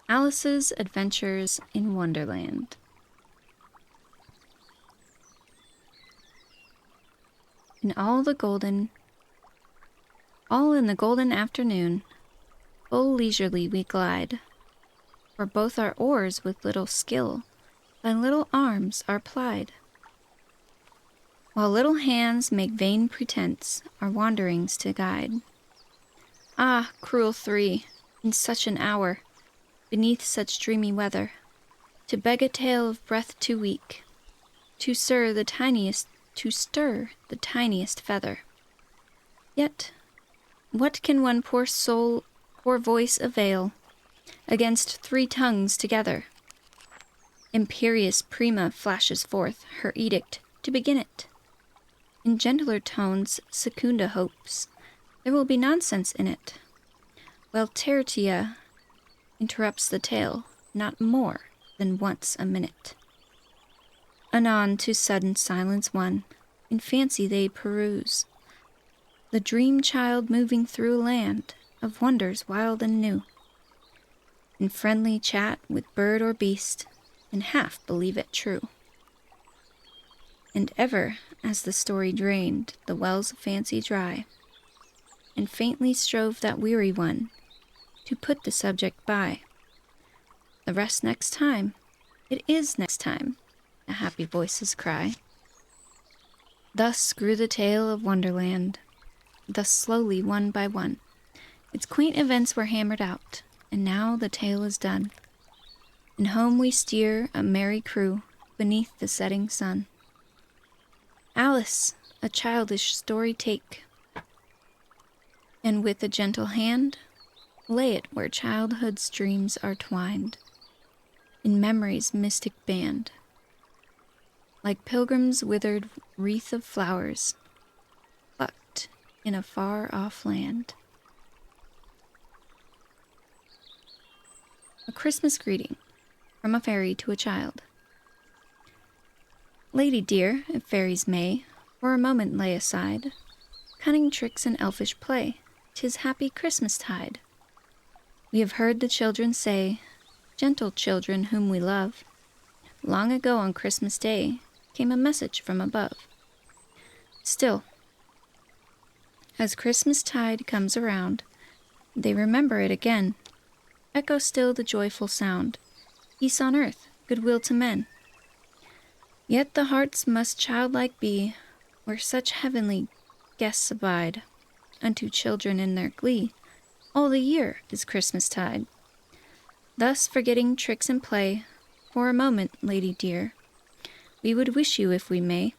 Alice's Adventures in Wonderland. All in the golden afternoon, full leisurely we glide, for both our oars with little skill by little arms are plied. While little hands make vain pretense our wanderings to guide. Ah, cruel three, in such an hour, beneath such dreamy weather, to beg a tale of breath too weak, to stir the tiniest feather. Yet, what can one poor voice avail against three tongues together? Imperious Prima flashes forth her edict to begin it. In gentler tones, Secunda hopes there will be nonsense in it, while Tertia interrupts the tale not more than once a minute. Anon to sudden silence won, in fancy they peruse the dream child moving through a land of wonders wild and new. In friendly chat with bird or beast, and half believe it true. And ever, as the story drained the wells of fancy dry, and faintly strove that weary one to put the subject by, the rest next time, it is next time, the happy voices cry. Thus grew the tale of Wonderland, thus slowly one by one, its quaint events were hammered out, and now the tale is done. And home we steer, a merry crew, beneath the setting sun. Alice, a childish story take, and with a gentle hand, lay it where childhood's dreams are twined, in memory's mystic band. Like pilgrims' withered wreath of flowers, plucked in a far-off land. A Christmas greeting from a fairy to a child. Lady dear, if fairies may, for a moment lay aside cunning tricks and elfish play, 'tis happy Christmas-tide. We have heard the children say, gentle children whom we love, long ago on Christmas Day came a message from above. Still, as Christmas-tide comes around, they remember it again, echo still the joyful sound, peace on earth, goodwill to men. Yet the hearts must childlike be, where such heavenly guests abide. Unto children in their glee, all the year is Christmas-tide. Thus forgetting tricks and play, for a moment, lady dear, we would wish you, if we may,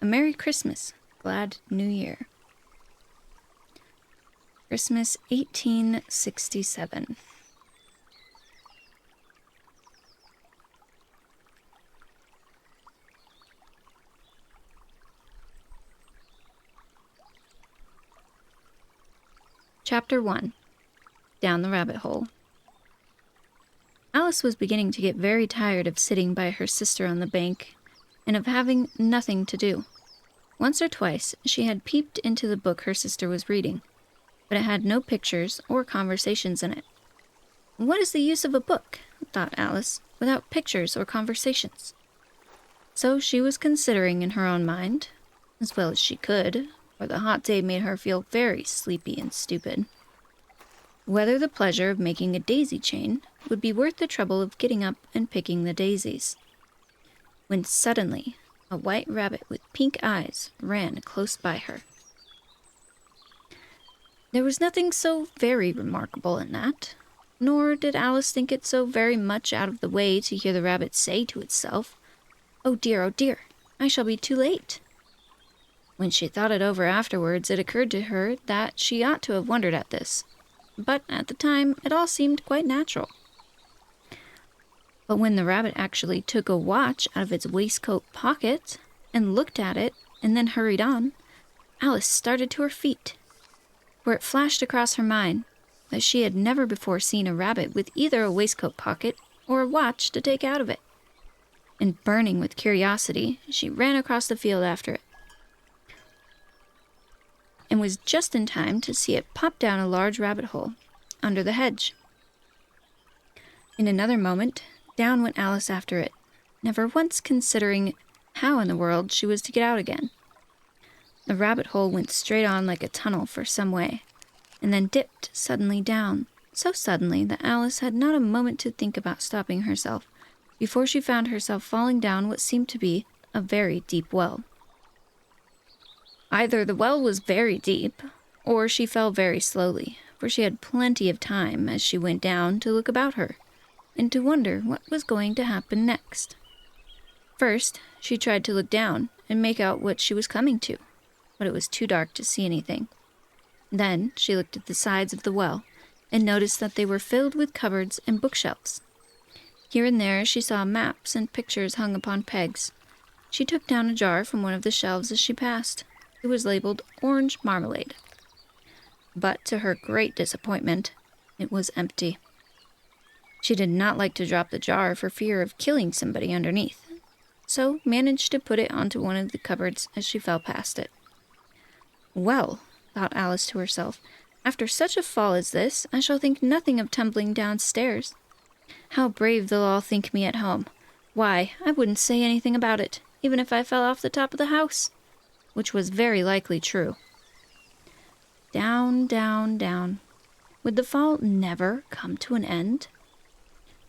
a Merry Christmas, glad New Year. Christmas 1867. Chapter 1. Down the Rabbit Hole. Alice was beginning to get very tired of sitting by her sister on the bank, and of having nothing to do. Once or twice she had peeped into the book her sister was reading, but it had no pictures or conversations in it. What is the use of a book, thought Alice, without pictures or conversations? So she was considering in her own mind, as well as she could, for the hot day made her feel very sleepy and stupid, whether the pleasure of making a daisy chain would be worth the trouble of getting up and picking the daisies. When suddenly a white rabbit with pink eyes ran close by her. There was nothing so very remarkable in that, nor did Alice think it so very much out of the way to hear the rabbit say to itself, oh dear, I shall be too late." When she thought it over afterwards, it occurred to her that she ought to have wondered at this, but at the time it all seemed quite natural. But when the rabbit actually took a watch out of its waistcoat pocket and looked at it and then hurried on, Alice started to her feet, for it flashed across her mind that she had never before seen a rabbit with either a waistcoat pocket or a watch to take out of it. And burning with curiosity, she ran across the field after it, and was just in time to see it pop down a large rabbit hole under the hedge. In another moment, down went Alice after it, never once considering how in the world she was to get out again. The rabbit hole went straight on like a tunnel for some way, and then dipped suddenly down, so suddenly that Alice had not a moment to think about stopping herself before she found herself falling down what seemed to be a very deep well. Either the well was very deep, or she fell very slowly, for she had plenty of time as she went down to look about her, and to wonder what was going to happen next. First, she tried to look down and make out what she was coming to, but it was too dark to see anything. Then she looked at the sides of the well, and noticed that they were filled with cupboards and bookshelves. Here and there she saw maps and pictures hung upon pegs. She took down a jar from one of the shelves as she passed. It was labeled orange marmalade. But to her great disappointment, it was empty. She did not like to drop the jar for fear of killing somebody underneath, so managed to put it onto one of the cupboards as she fell past it. Well, thought Alice to herself, after such a fall as this, I shall think nothing of tumbling downstairs. How brave they'll all think me at home. Why, I wouldn't say anything about it, even if I fell off the top of the house, which was very likely true. Down, down, down. Would the fall never come to an end?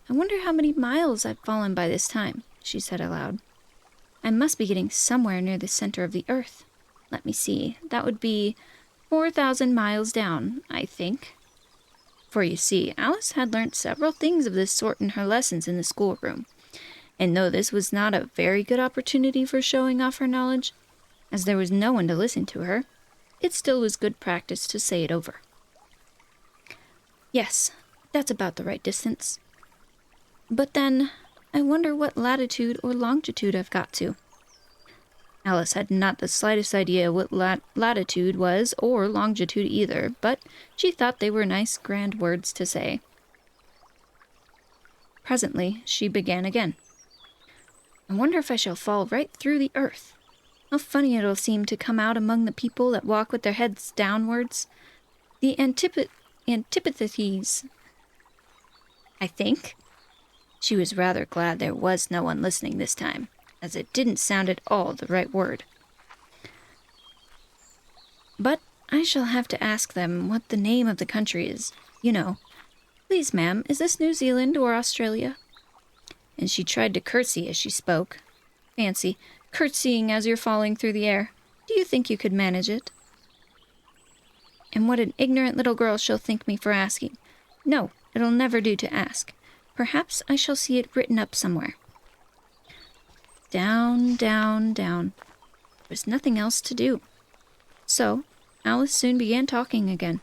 I wonder how many miles I've fallen by this time, she said aloud. I must be getting somewhere near the center of the earth. Let me see, that would be 4,000 miles down, I think. For you see, Alice had learnt several things of this sort in her lessons in the schoolroom, and though this was not a very good opportunity for showing off her knowledge, as there was no one to listen to her, it still was good practice to say it over. Yes, that's about the right distance. But then, I wonder what latitude or longitude I've got to. Alice had not the slightest idea what latitude was, or longitude either, but she thought they were nice, grand words to say. Presently, she began again. I wonder if I shall fall right through the earth. How funny it'll seem to come out among the people that walk with their heads downwards. The antipodes, I think. She was rather glad there was no one listening this time, as it didn't sound at all the right word. But I shall have to ask them what the name of the country is, you know. Please, ma'am, is this New Zealand or Australia? And she tried to curtsy as she spoke. Fancy, curtsying as you're falling through the air. Do you think you could manage it? And what an ignorant little girl she'll think me for asking. No, it'll never do to ask. Perhaps I shall see it written up somewhere. Down, down, down. There was nothing else to do. So, Alice soon began talking again.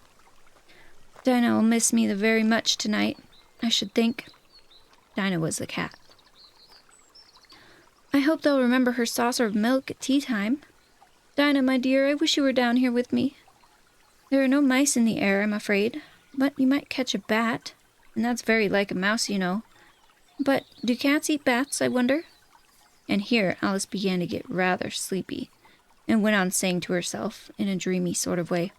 Dinah'll miss me the very much tonight, I should think. Dinah was the cat. I hope they'll remember her saucer of milk at tea time. Dinah, my dear, I wish you were down here with me. There are no mice in the air, I'm afraid, but you might catch a bat, and that's very like a mouse, you know. But do cats eat bats, I wonder? And here Alice began to get rather sleepy, and went on saying to herself, in a dreamy sort of way,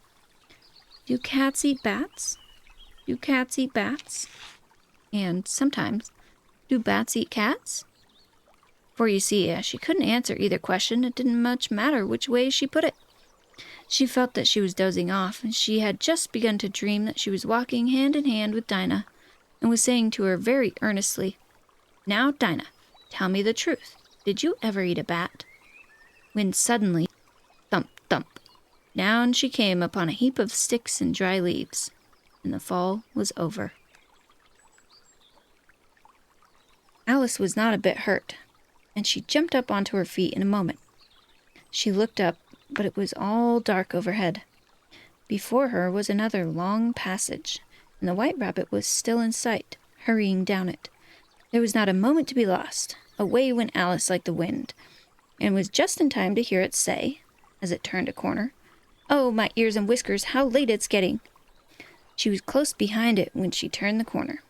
Do cats eat bats? Do cats eat bats? And sometimes, do bats eat cats? For you see, as she couldn't answer either question, it didn't much matter which way she put it. She felt that she was dozing off, and she had just begun to dream that she was walking hand in hand with Dinah, and was saying to her very earnestly, Now, Dinah, tell me the truth. Did you ever eat a bat? When suddenly, thump, thump, down she came upon a heap of sticks and dry leaves, and the fall was over. Alice was not a bit hurt, and she jumped up onto her feet in a moment. She looked up, but it was all dark overhead. Before her was another long passage, and the white rabbit was still in sight, hurrying down it. There was not a moment to be lost. Away went Alice like the wind, and was just in time to hear it say, as it turned a corner, Oh, my ears and whiskers, how late it's getting! She was close behind it when she turned the corner,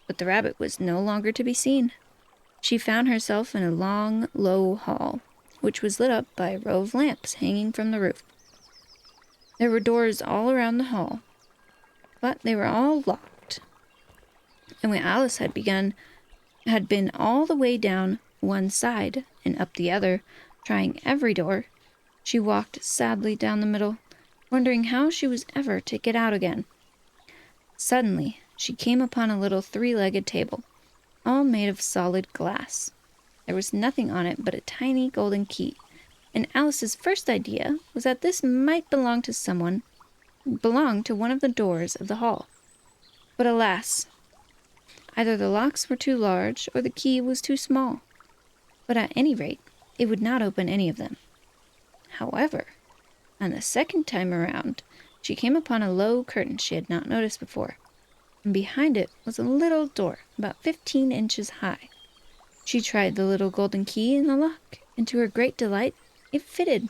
but the rabbit was no longer to be seen. She found herself in a long, low hall, which was lit up by a row of lamps hanging from the roof. There were doors all around the hall, but they were all locked. And when Alice had been all the way down one side and up the other, trying every door, she walked sadly down the middle, wondering how she was ever to get out again. Suddenly, she came upon a little three-legged table, all made of solid glass. There was nothing on it but a tiny golden key, and Alice's first idea was that this might belong to one of the doors of the hall. But alas, either the locks were too large or the key was too small. But at any rate, it would not open any of them. However, on the second time around, she came upon a low curtain she had not noticed before, and behind it was a little door about 15 inches high. She tried the little golden key in the lock, and to her great delight, it fitted.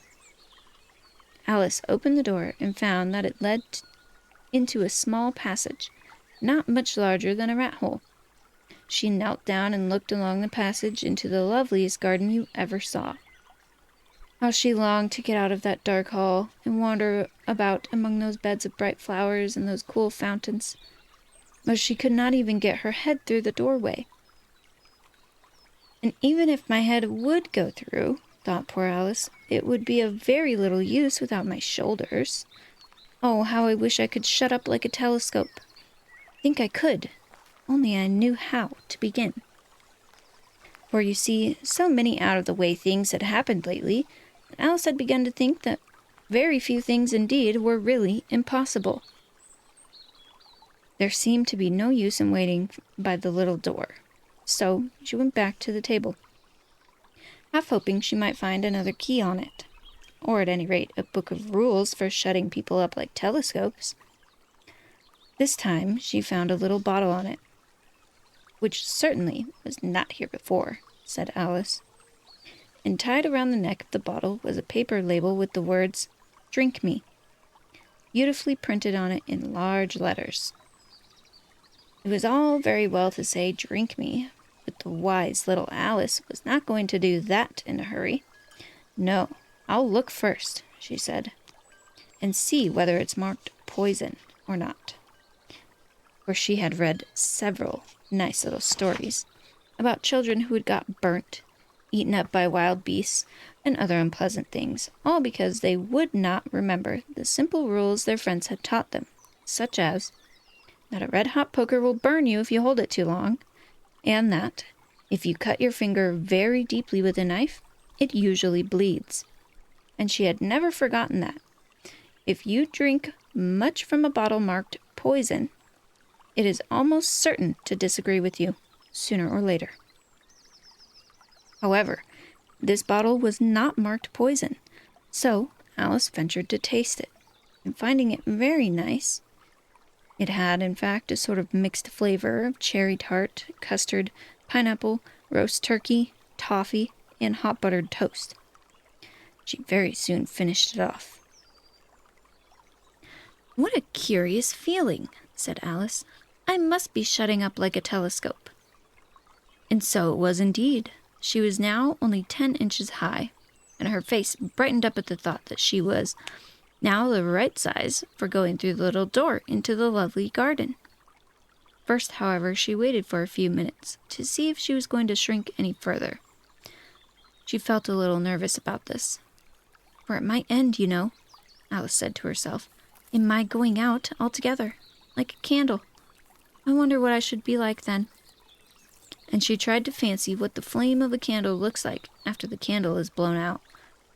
Alice opened the door and found that it led into a small passage, not much larger than a rat hole. She knelt down and looked along the passage into the loveliest garden you ever saw. How she longed to get out of that dark hall and wander about among those beds of bright flowers and those cool fountains. But she could not even get her head through the doorway. And even if my head would go through, thought poor Alice, it would be of very little use without my shoulders. Oh, how I wish I could shut up like a telescope. Think I could, only I knew how to begin. For you see, so many out-of-the-way things had happened lately, that Alice had begun to think that very few things indeed were really impossible. There seemed to be no use in waiting by the little door, so she went back to the table, half hoping she might find another key on it, or at any rate a book of rules for shutting people up like telescopes. This time she found a little bottle on it, which certainly was not here before, said Alice. And tied around the neck of the bottle was a paper label with the words, "Drink me," beautifully printed on it in large letters. It was all very well to say, "Drink me," but the wise little Alice was not going to do that in a hurry. "No, I'll look first," she said, "and see whether it's marked poison or not." For she had read several nice little stories about children who had got burnt, eaten up by wild beasts, and other unpleasant things, all because they would not remember the simple rules their friends had taught them, such as that a red-hot poker will burn you if you hold it too long, and that, if you cut your finger very deeply with a knife, it usually bleeds. And she had never forgotten that, if you drink much from a bottle marked poison, it is almost certain to disagree with you, sooner or later. However, this bottle was not marked poison, so Alice ventured to taste it, and finding it very nice, it had, in fact, a sort of mixed flavor of cherry tart, custard, pineapple, roast turkey, toffee, and hot buttered toast. She very soon finished it off. "What a curious feeling," said Alice. "I must be shutting up like a telescope." And so it was indeed. She was now only 10 inches high, and her face brightened up at the thought that she was now the right size for going through the little door into the lovely garden. First, however, she waited for a few minutes to see if she was going to shrink any further. She felt a little nervous about this. "For it might end, you know," Alice said to herself, "in my going out altogether, like a candle. I wonder what I should be like then." And she tried to fancy what the flame of a candle looks like after the candle is blown out,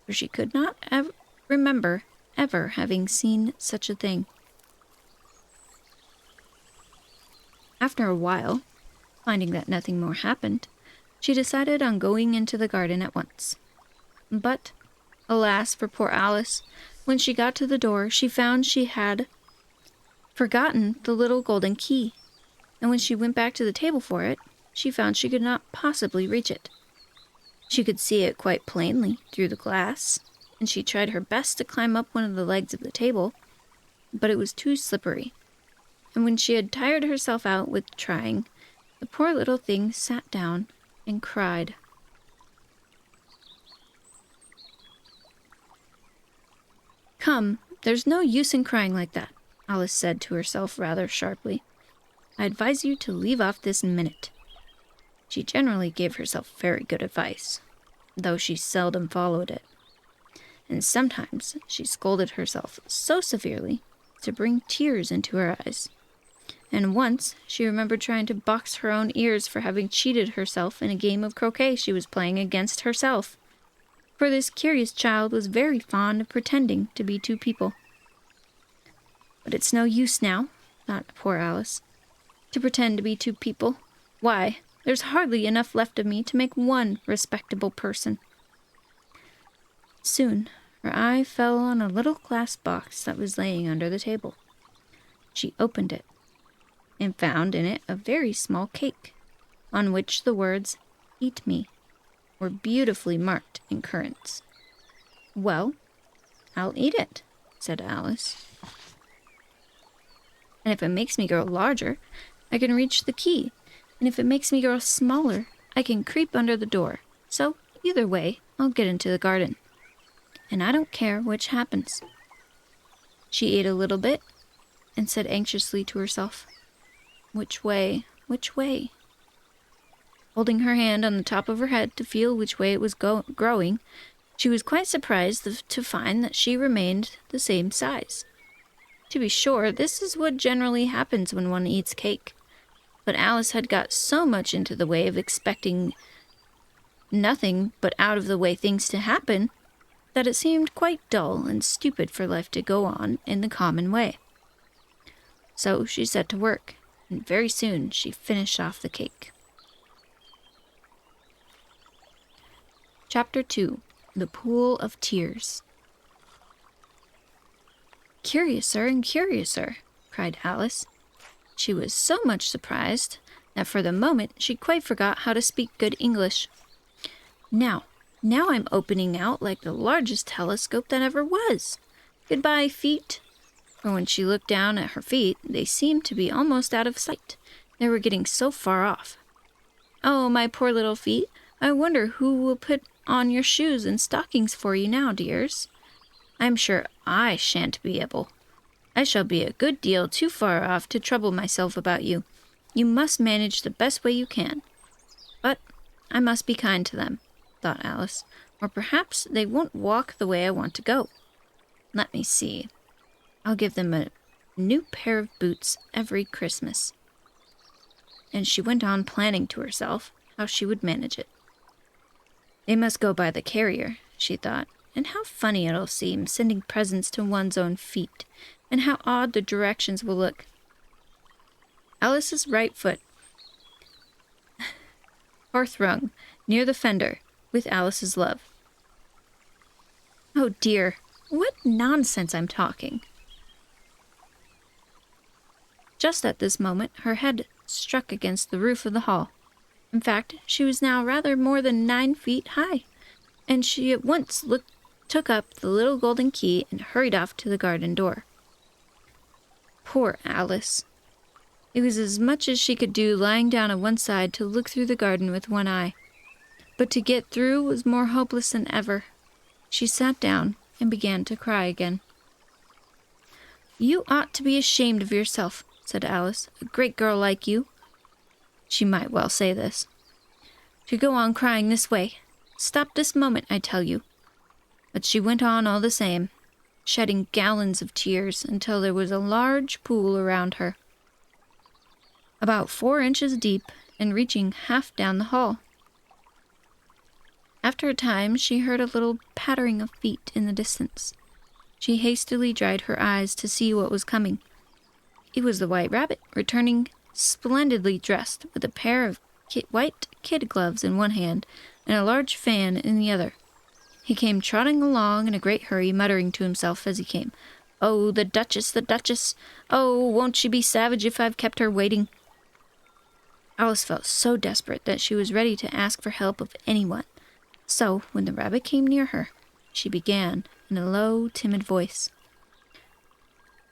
for she could not remember ever having seen such a thing. After a while, finding that nothing more happened, she decided on going into the garden at once. But, alas for poor Alice, when she got to the door, she found she had forgotten the little golden key, and when she went back to the table for it, she found she could not possibly reach it. She could see it quite plainly through the glass, and she tried her best to climb up one of the legs of the table, but it was too slippery. And when she had tired herself out with trying, the poor little thing sat down and cried. "Come, there's no use in crying like that," Alice said to herself rather sharply. I advise you to leave off this minute." She generally gave herself very good advice, though she seldom followed it. And sometimes she scolded herself so severely to bring tears into her eyes. And once she remembered trying to box her own ears for having cheated herself in a game of croquet she was playing against herself. For this curious child was very fond of pretending to be two people. "But it's no use now," thought poor Alice, "to pretend to be two people. Why, there's hardly enough left of me to make one respectable person." Soon her eye fell on a little glass box that was laying under the table. She opened it and found in it a very small cake, on which the words, "Eat me," were beautifully marked in currants. "Well, I'll eat it," said Alice. "And if it makes me grow larger, I can reach the key, and if it makes me grow smaller, I can creep under the door. So, either way, I'll get into the garden. And I don't care which happens." She ate a little bit and said anxiously to herself, "Which way, which way?" Holding her hand on the top of her head to feel which way it was growing, she was quite surprised to find that she remained the same size. To be sure, this is what generally happens when one eats cake, but Alice had got so much into the way of expecting nothing but out-of-the-way things to happen that it seemed quite dull and stupid for life to go on in the common way. So she set to work, and very soon she finished off the cake. Chapter 2. The Pool of Tears. "Curiouser and curiouser," cried Alice. She was so much surprised that for the moment she quite forgot how to speak good English. Now I'm opening out like the largest telescope that ever was. Goodbye, feet." For when she looked down at her feet, they seemed to be almost out of sight. They were getting so far off. "Oh, my poor little feet, I wonder who will put on your shoes and stockings for you now, dears. I'm sure I shan't be able. I shall be a good deal too far off to trouble myself about you. You must manage the best way you can. But I must be kind to them," thought Alice, "or perhaps they won't walk the way I want to go. Let me see. I'll give them a new pair of boots every Christmas." And she went on planning to herself how she would manage it. "They must go by the carrier," she thought, "and how funny it'll seem sending presents to one's own feet, and how odd the directions will look. Alice's right foot. Hearth rung, near the fender, with Alice's love. Oh dear, what nonsense I'm talking." Just at this moment, her head struck against the roof of the hall. In fact, she was now rather more than 9 feet high, and she at once took up the little golden key and hurried off to the garden door. Poor Alice! It was as much as she could do lying down on one side to look through the garden with one eye. But to get through was more hopeless than ever. She sat down and began to cry again. "You ought to be ashamed of yourself," said Alice, "a great girl like you." She might well say this. "To go on crying this way. Stop this moment, I tell you." But she went on all the same, shedding gallons of tears until there was a large pool around her, about 4 inches deep and reaching half down the hall. After a time, she heard a little pattering of feet in the distance. She hastily dried her eyes to see what was coming. It was the White Rabbit, returning splendidly dressed, with a pair of white kid gloves in one hand and a large fan in the other. He came trotting along in a great hurry, muttering to himself as he came, "Oh, the Duchess, the Duchess! Oh, won't she be savage if I've kept her waiting?" Alice felt so desperate that she was ready to ask for help of anyone. So, when the rabbit came near her, she began in a low, timid voice,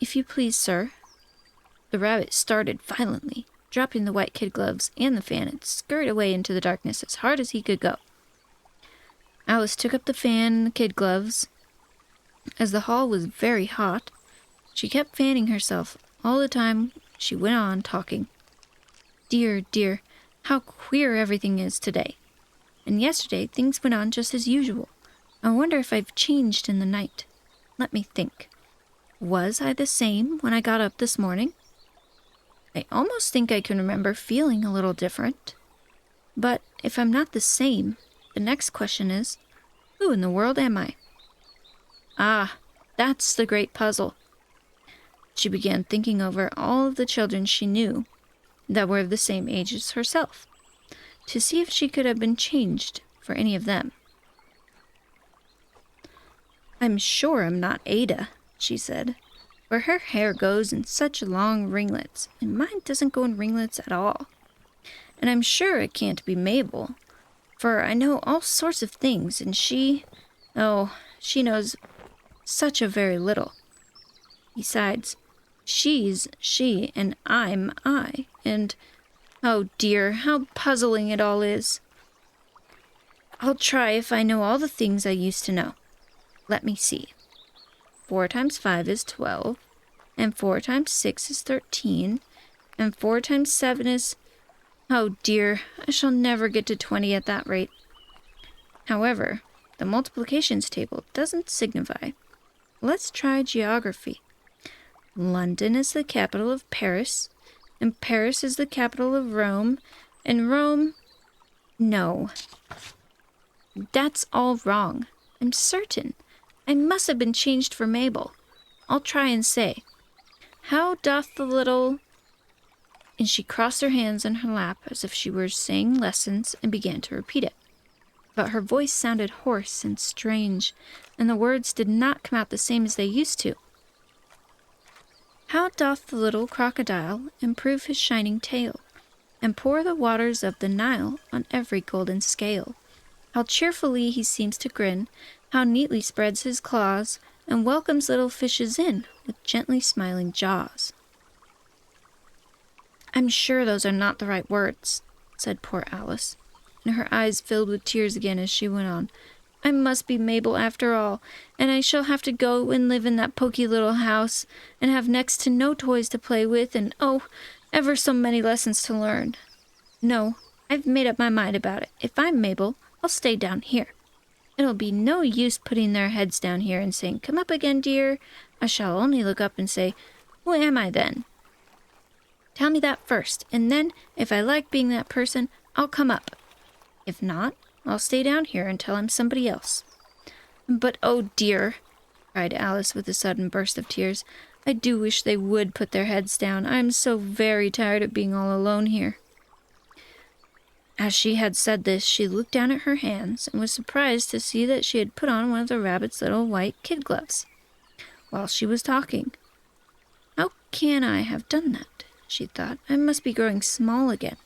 "If you please, sir." The rabbit started violently, dropping the white kid gloves and the fan, and scurried away into the darkness as hard as he could go. Alice took up the fan and the kid gloves. As the hall was very hot, she kept fanning herself all the time she went on talking. dear, dear, how queer everything is today. And yesterday things went on just as usual. I wonder if I've changed in the night. Let me think. Was I the same when I got up this morning? I almost think I can remember feeling a little different. But if I'm not the same, the next question is, who in the world am I? Ah, that's the great puzzle. She began thinking over all of the children she knew that were of the same age as herself, to see if she could have been changed for any of them. I'm sure I'm not Ada, she said, for her hair goes in such long ringlets, and mine doesn't go in ringlets at all. And I'm sure it can't be Mabel, for I know all sorts of things, and she knows such a very little. Besides, she's she, and I'm I, and, oh dear, how puzzling it all is. I'll try if I know all the things I used to know. Let me see. 4 times 5 is 12, and 4 times 6 is 13, and 4 times 7 is... Oh dear, I shall never get to 20 at that rate. However, the multiplications table doesn't signify. Let's try geography. London is the capital of Paris, and Paris is the capital of Rome, and Rome... No. That's all wrong. I'm certain. I must have been changed for Mabel. I'll try and say, how doth the little... And she crossed her hands in her lap as if she were saying lessons and began to repeat it. But her voice sounded hoarse and strange, and the words did not come out the same as they used to. How doth the little crocodile improve his shining tail, and pour the waters of the Nile on every golden scale? How cheerfully he seems to grin, how neatly spreads his claws, and welcomes little fishes in with gently smiling jaws. I'm sure those are not the right words, said poor Alice, and her eyes filled with tears again as she went on. I must be Mabel after all, and I shall have to go and live in that poky little house, and have next to no toys to play with, and oh, ever so many lessons to learn. No, I've made up my mind about it. If I'm Mabel, I'll stay down here. It'll be no use putting their heads down here and saying, come up again, dear. I shall only look up and say, who am I then? Tell me that first, and then, if I like being that person, I'll come up. If not, I'll stay down here until I'm somebody else. But, oh dear, cried Alice with a sudden burst of tears, I do wish they would put their heads down. I'm so very tired of being all alone here. As she had said this, she looked down at her hands, and was surprised to see that she had put on one of the rabbit's little white kid gloves while she was talking. How can I have done that? She thought. I must be growing small again.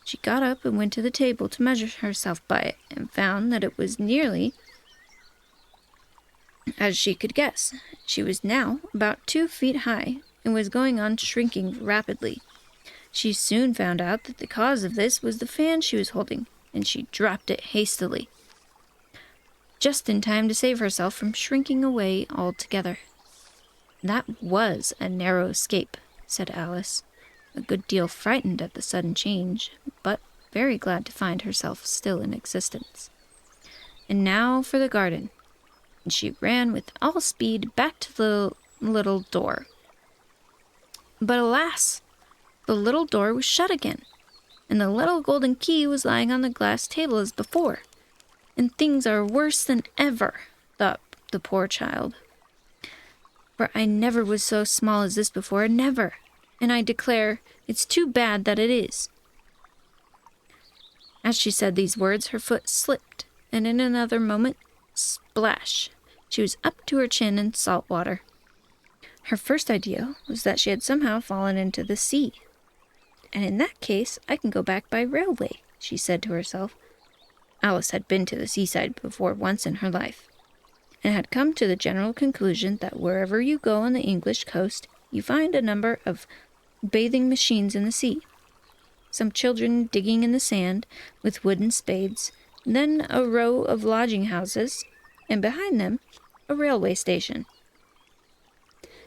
She got up and went to the table to measure herself by it, and found that it was nearly as she could guess. She was now about 2 feet high, and was going on shrinking rapidly. She soon found out that the cause of this was the fan she was holding, and she dropped it hastily, just in time to save herself from shrinking away altogether. That was a narrow escape, said Alice, a good deal frightened at the sudden change, but very glad to find herself still in existence. And now for the garden. And she ran with all speed back to the little door. But alas! The little door was shut again, and the little golden key was lying on the glass table as before. And things are worse than ever, thought the poor child. For I never was so small as this before, never, and I declare it's too bad that it is. As she said these words, her foot slipped, and in another moment, splash, she was up to her chin in salt water. Her first idea was that she had somehow fallen into the sea. And in that case, I can go back by railway, she said to herself. Alice had been to the seaside before once in her life, and had come to the general conclusion that wherever you go on the English coast, you find a number of bathing machines in the sea, some children digging in the sand with wooden spades, then a row of lodging houses, and behind them a railway station.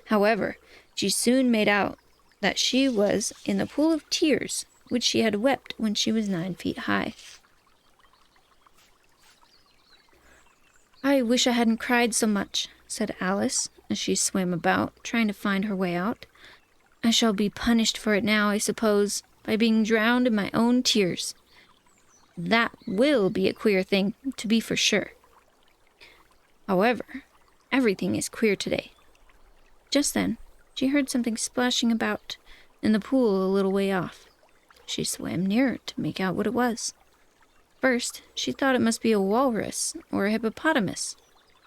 However, she soon made out that she was in the pool of tears which she had wept when she was 9 feet high. "I wish I hadn't cried so much," said Alice, as she swam about, trying to find her way out. "I shall be punished for it now, I suppose, by being drowned in my own tears. That will be a queer thing, to be for sure. However, everything is queer today." Just then, she heard something splashing about in the pool a little way off. She swam nearer to make out what it was. First, she thought it must be a walrus or a hippopotamus,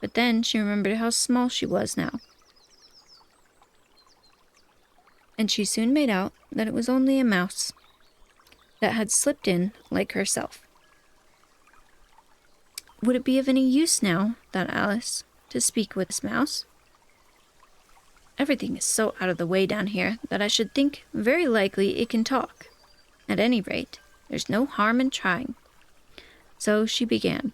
but then she remembered how small she was now. And she soon made out that it was only a mouse that had slipped in like herself. Would it be of any use now, thought Alice, to speak with this mouse? Everything is so out of the way down here that I should think very likely it can talk. At any rate, there's no harm in trying. So she began.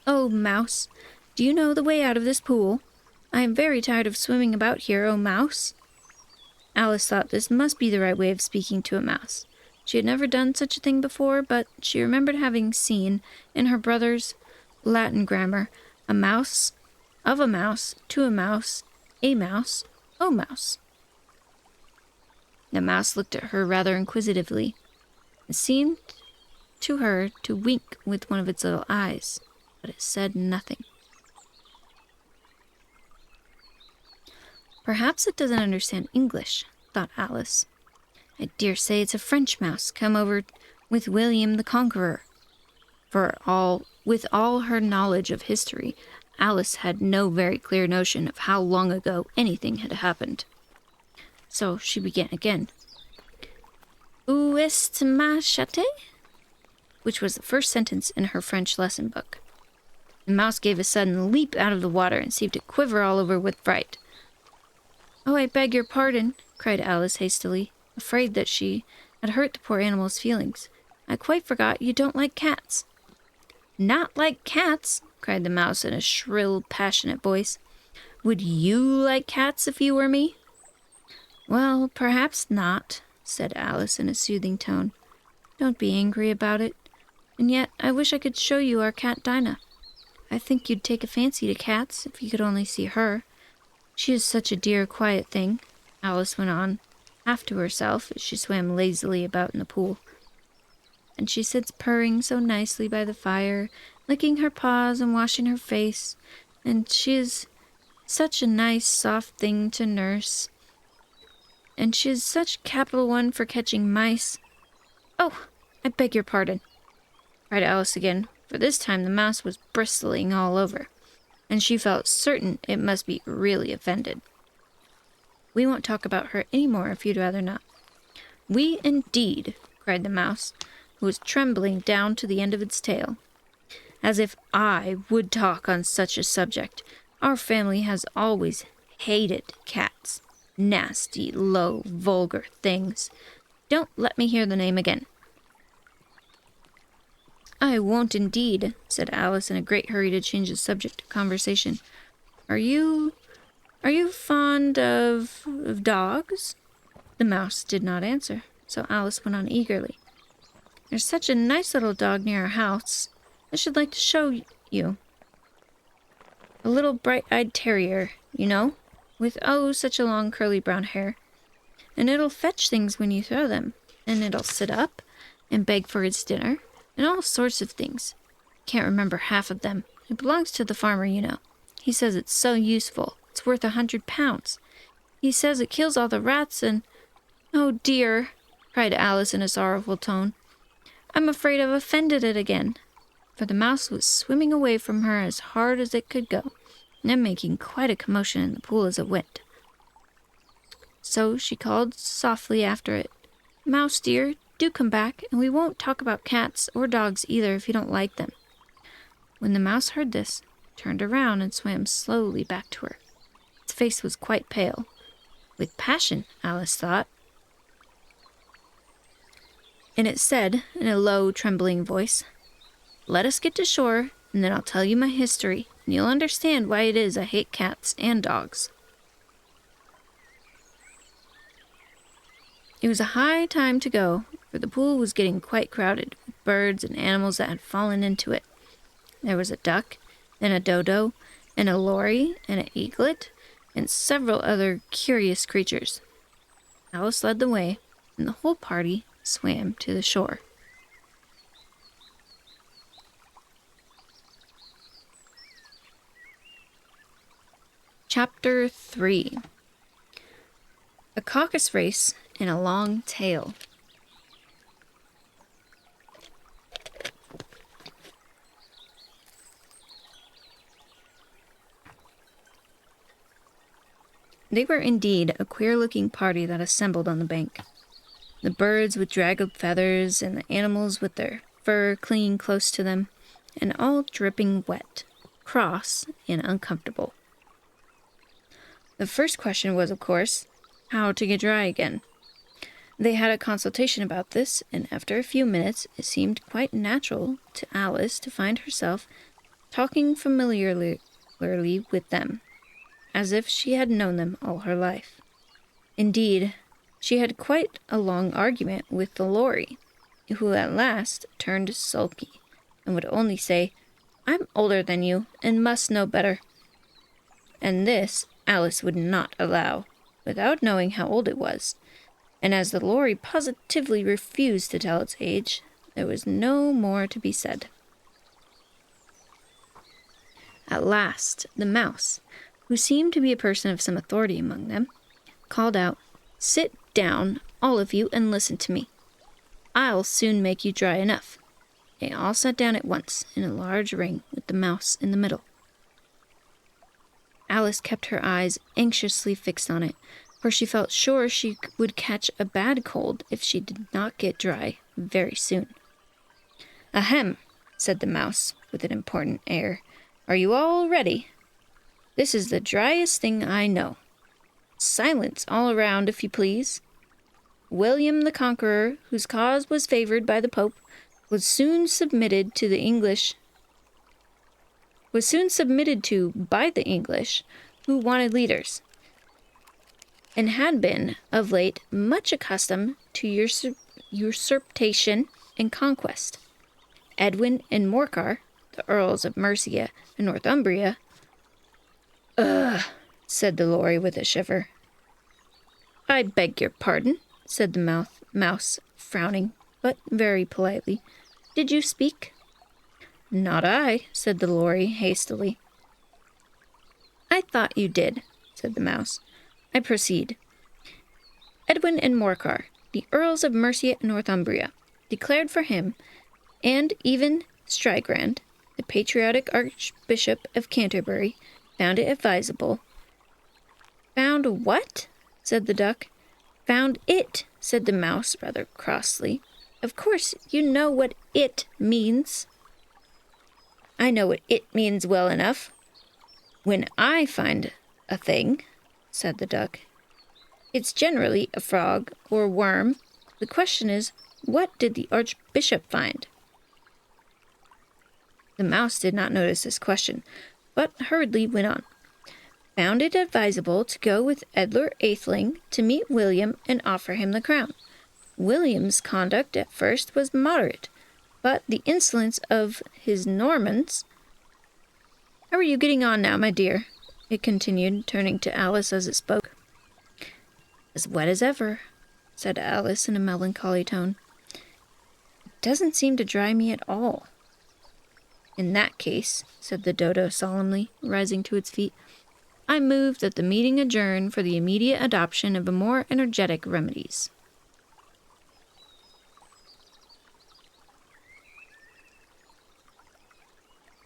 "Oh, mouse, do you know the way out of this pool? I am very tired of swimming about here, oh mouse." Alice thought this must be the right way of speaking to a mouse. She had never done such a thing before, but she remembered having seen in her brother's Latin grammar a mouse, of a mouse, to a mouse, a mouse, oh mouse. The mouse looked at her rather inquisitively. It seemed to her to wink with one of its little eyes, but it said nothing. "Perhaps it doesn't understand English," thought Alice. "I dare say it's a French mouse come over with William the Conqueror." With all her knowledge of history, Alice had no very clear notion of how long ago anything had happened. So she began again. "Où est ma chatte?" which was the first sentence in her French lesson book. The mouse gave a sudden leap out of the water and seemed to quiver all over with fright. "Oh, I beg your pardon," cried Alice hastily, afraid that she had hurt the poor animal's feelings. "I quite forgot you don't like cats." "Not like cats!" cried the mouse in a shrill, passionate voice. "Would you like cats if you were me?" "Well, perhaps not," said Alice in a soothing tone. "Don't be angry about it. And yet I wish I could show you our cat Dinah. I think you'd take a fancy to cats if you could only see her. She is such a dear, quiet thing," Alice went on, half to herself as she swam lazily about in the pool. "And she sits purring so nicely by the fire, licking her paws and washing her face, and she is such a nice, soft thing to nurse. And she is such a capital one for catching mice." "Oh, I beg your pardon," cried Alice again, for this time the mouse was bristling all over, and she felt certain it must be really offended. "We won't talk about her any more if you'd rather not." "We indeed," cried the mouse, who was trembling down to the end of its tail. "As if I would talk on such a subject. Our family has always hated cats. Nasty, low, vulgar things. Don't let me hear the name again." "I won't indeed," said Alice in a great hurry to change the subject of conversation. Are you fond of dogs?" The mouse did not answer, so Alice went on eagerly. "There's such a nice little dog near our house. I should like to show you. A little bright-eyed terrier, you know, with such a long curly brown hair. And it'll fetch things when you throw them, and it'll sit up and beg for its dinner, and all sorts of things. Can't remember half of them. It belongs to the farmer, you know. He says it's so useful. It's worth 100 pounds. He says it kills all the rats and—" "Oh, dear," cried Alice in a sorrowful tone. "I'm afraid I've offended it again." For the mouse was swimming away from her as hard as it could go, and making quite a commotion in the pool as it went. So she called softly after it, "Mouse dear, do come back, and we won't talk about cats or dogs either if you don't like them." When the mouse heard this, it turned around and swam slowly back to her. Its face was quite pale. With passion, Alice thought. And it said, in a low, trembling voice, "Let us get to shore, and then I'll tell you my history, and you'll understand why it is I hate cats and dogs." It was a high time to go, for the pool was getting quite crowded with birds and animals that had fallen into it. There was a duck, and a dodo, and a lory, and an eaglet, and several other curious creatures. Alice led the way, and the whole party swam to the shore. Chapter 3. A caucus race and a long tail. They were indeed a queer-looking party that assembled on the bank. The birds with draggled feathers, and the animals with their fur clinging close to them, and all dripping wet, cross, and uncomfortable. The first question was, of course, how to get dry again. They had a consultation about this, and after a few minutes it seemed quite natural to Alice to find herself talking familiarly with them, as if she had known them all her life. Indeed, she had quite a long argument with the lory, who at last turned sulky, and would only say, "I'm older than you, and must know better." And this Alice would not allow, without knowing how old it was, and as the lory positively refused to tell its age, there was no more to be said. At last, the mouse, who seemed to be a person of some authority among them, called out, "Sit down, all of you, and listen to me. I'll soon make you dry enough." They all sat down at once, in a large ring, with the mouse in the middle. Alice kept her eyes anxiously fixed on it, for she felt sure she would catch a bad cold if she did not get dry very soon. "Ahem," said the mouse, with an important air. "Are you all ready? This is the driest thing I know. Silence all around, if you please. William the Conqueror, whose cause was favored by the Pope, was soon submitted to by the English, who wanted leaders, and had been, of late, much accustomed to usurpation and conquest. Edwin and Morcar, the Earls of Mercia and Northumbria—" "Ugh," said the lory with a shiver. "I beg your pardon," said the mouse, frowning, but very politely. "Did you speak?" "Not I," said the lory hastily. "I thought you did," said the mouse. "I proceed. Edwin and Morcar, the Earls of Mercia and Northumbria, declared for him, and even Strigrand, the patriotic Archbishop of Canterbury, found it advisable—" "Found what?" said the duck. "Found it," said the mouse rather crossly. "Of course you know what 'it' means." "I know what 'it' means well enough. When I find a thing," said the duck, "it's generally a frog or worm. The question is, what did the Archbishop find?" The mouse did not notice this question, but hurriedly went on. "Found it advisable to go with Edler Atheling to meet William and offer him the crown. William's conduct at first was moderate, but the insolence of his Normans— How are you getting on now, my dear?" it continued, turning to Alice as it spoke. "As wet as ever," said Alice in a melancholy tone. "It doesn't seem to dry me at all." "In that case," said the dodo solemnly, rising to its feet, "I move that the meeting adjourn for the immediate adoption of more energetic remedies."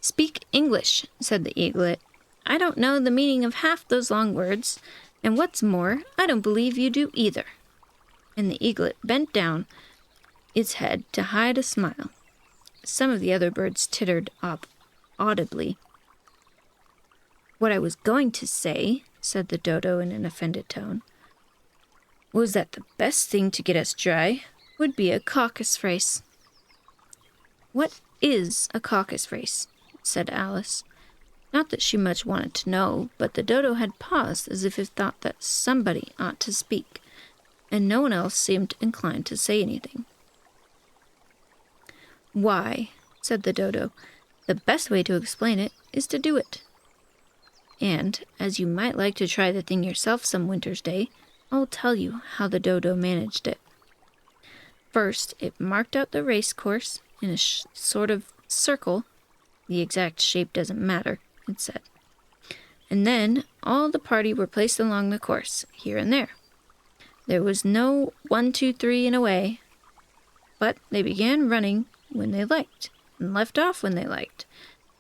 "Speak English," said the eaglet. "I don't know the meaning of half those long words, and what's more, I don't believe you do either." And the eaglet bent down its head to hide a smile. Some of the other birds tittered audibly. "What I was going to say," said the dodo in an offended tone, "was that the best thing to get us dry would be a caucus race." "What is a caucus race?" said Alice. Not that she much wanted to know, but the dodo had paused as if it thought that somebody ought to speak. and no one else seemed inclined to say anything. "Why," said the dodo, "the best way to explain it is to do it. And, as you might like to try the thing yourself some winter's day, I'll tell you how the dodo managed it. First, it marked out the race course in a sort of circle. The exact shape doesn't matter, it said. And then all the party were placed along the course, here and there. There was no 1, 2, 3 and away, but they began running when they liked, and left off when they liked,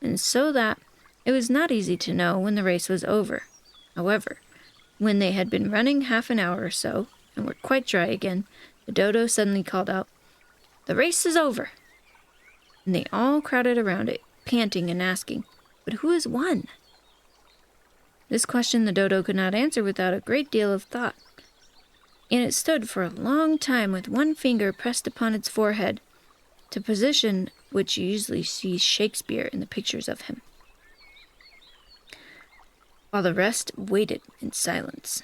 and so that it was not easy to know when the race was over. However, when they had been running half an hour or so, and were quite dry again, the dodo suddenly called out, 'The race is over!' And they all crowded around it, panting and asking, 'But who has won?' This question the dodo could not answer without a great deal of thought, and it stood for a long time with one finger pressed upon its forehead, to position which you usually see Shakespeare in the pictures of him, while the rest waited in silence.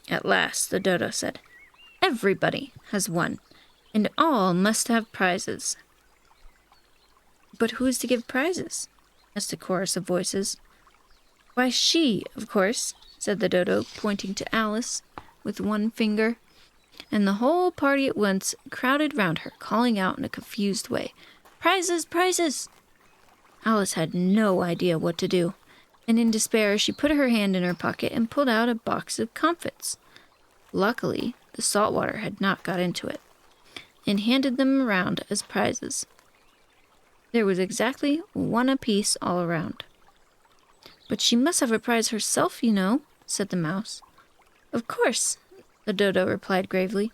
At last the dodo said, 'Everybody has won, and all must have prizes.' 'But who is to give prizes?' asked a chorus of voices. 'Why, she, of course,' said the dodo, pointing to Alice with one finger, and the whole party at once crowded round her, calling out in a confused way, 'Prizes, prizes!' Alice had no idea what to do, and in despair she put her hand in her pocket and pulled out a box of comfits. Luckily, the salt water had not got into it, and handed them around as prizes. There was exactly one apiece all around. 'But she must have a prize herself, you know,' said the mouse. 'Of course,' the dodo replied gravely.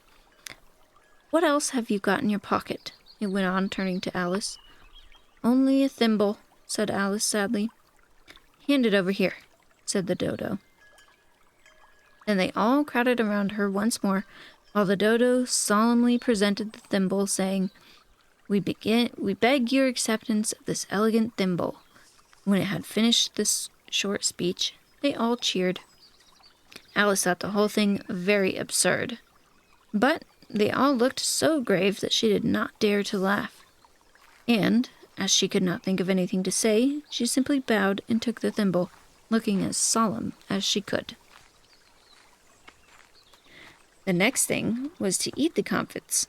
'What else have you got in your pocket?' it went on, turning to Alice. 'Only a thimble,' said Alice sadly. 'Hand it over here,' said the dodo. Then they all crowded around her once more, while the dodo solemnly presented the thimble, saying, We beg your acceptance of this elegant thimble." When it had finished this short speech, they all cheered. Alice thought the whole thing very absurd, but they all looked so grave that she did not dare to laugh. And, as she could not think of anything to say, she simply bowed and took the thimble, looking as solemn as she could. The next thing was to eat the comfits.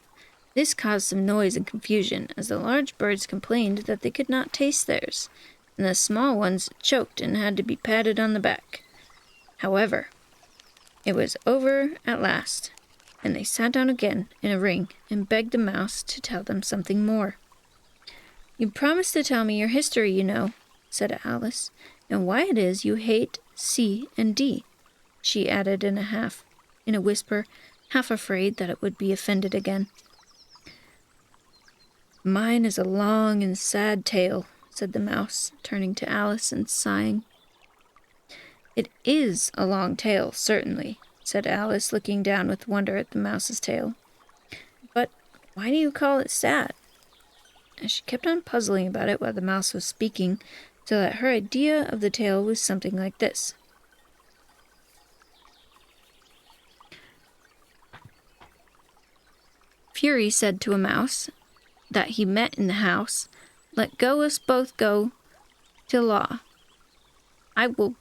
This caused some noise and confusion, as the large birds complained that they could not taste theirs, and the small ones choked and had to be patted on the back. However, it was over at last, and they sat down again in a ring and begged the mouse to tell them something more. "You promised to tell me your history, you know," said Alice, "and why it is you hate C and D," she added in a whisper, half afraid that it would be offended again. "Mine is a long and sad tale," said the mouse, turning to Alice and sighing. "It is a long tale, certainly," said Alice, looking down with wonder at the mouse's tail. "But why do you call it sad?" And she kept on puzzling about it while the mouse was speaking, so that her idea of the tale was something like this. Fury said to a mouse that he met in the house, "Let go us both go to law. I will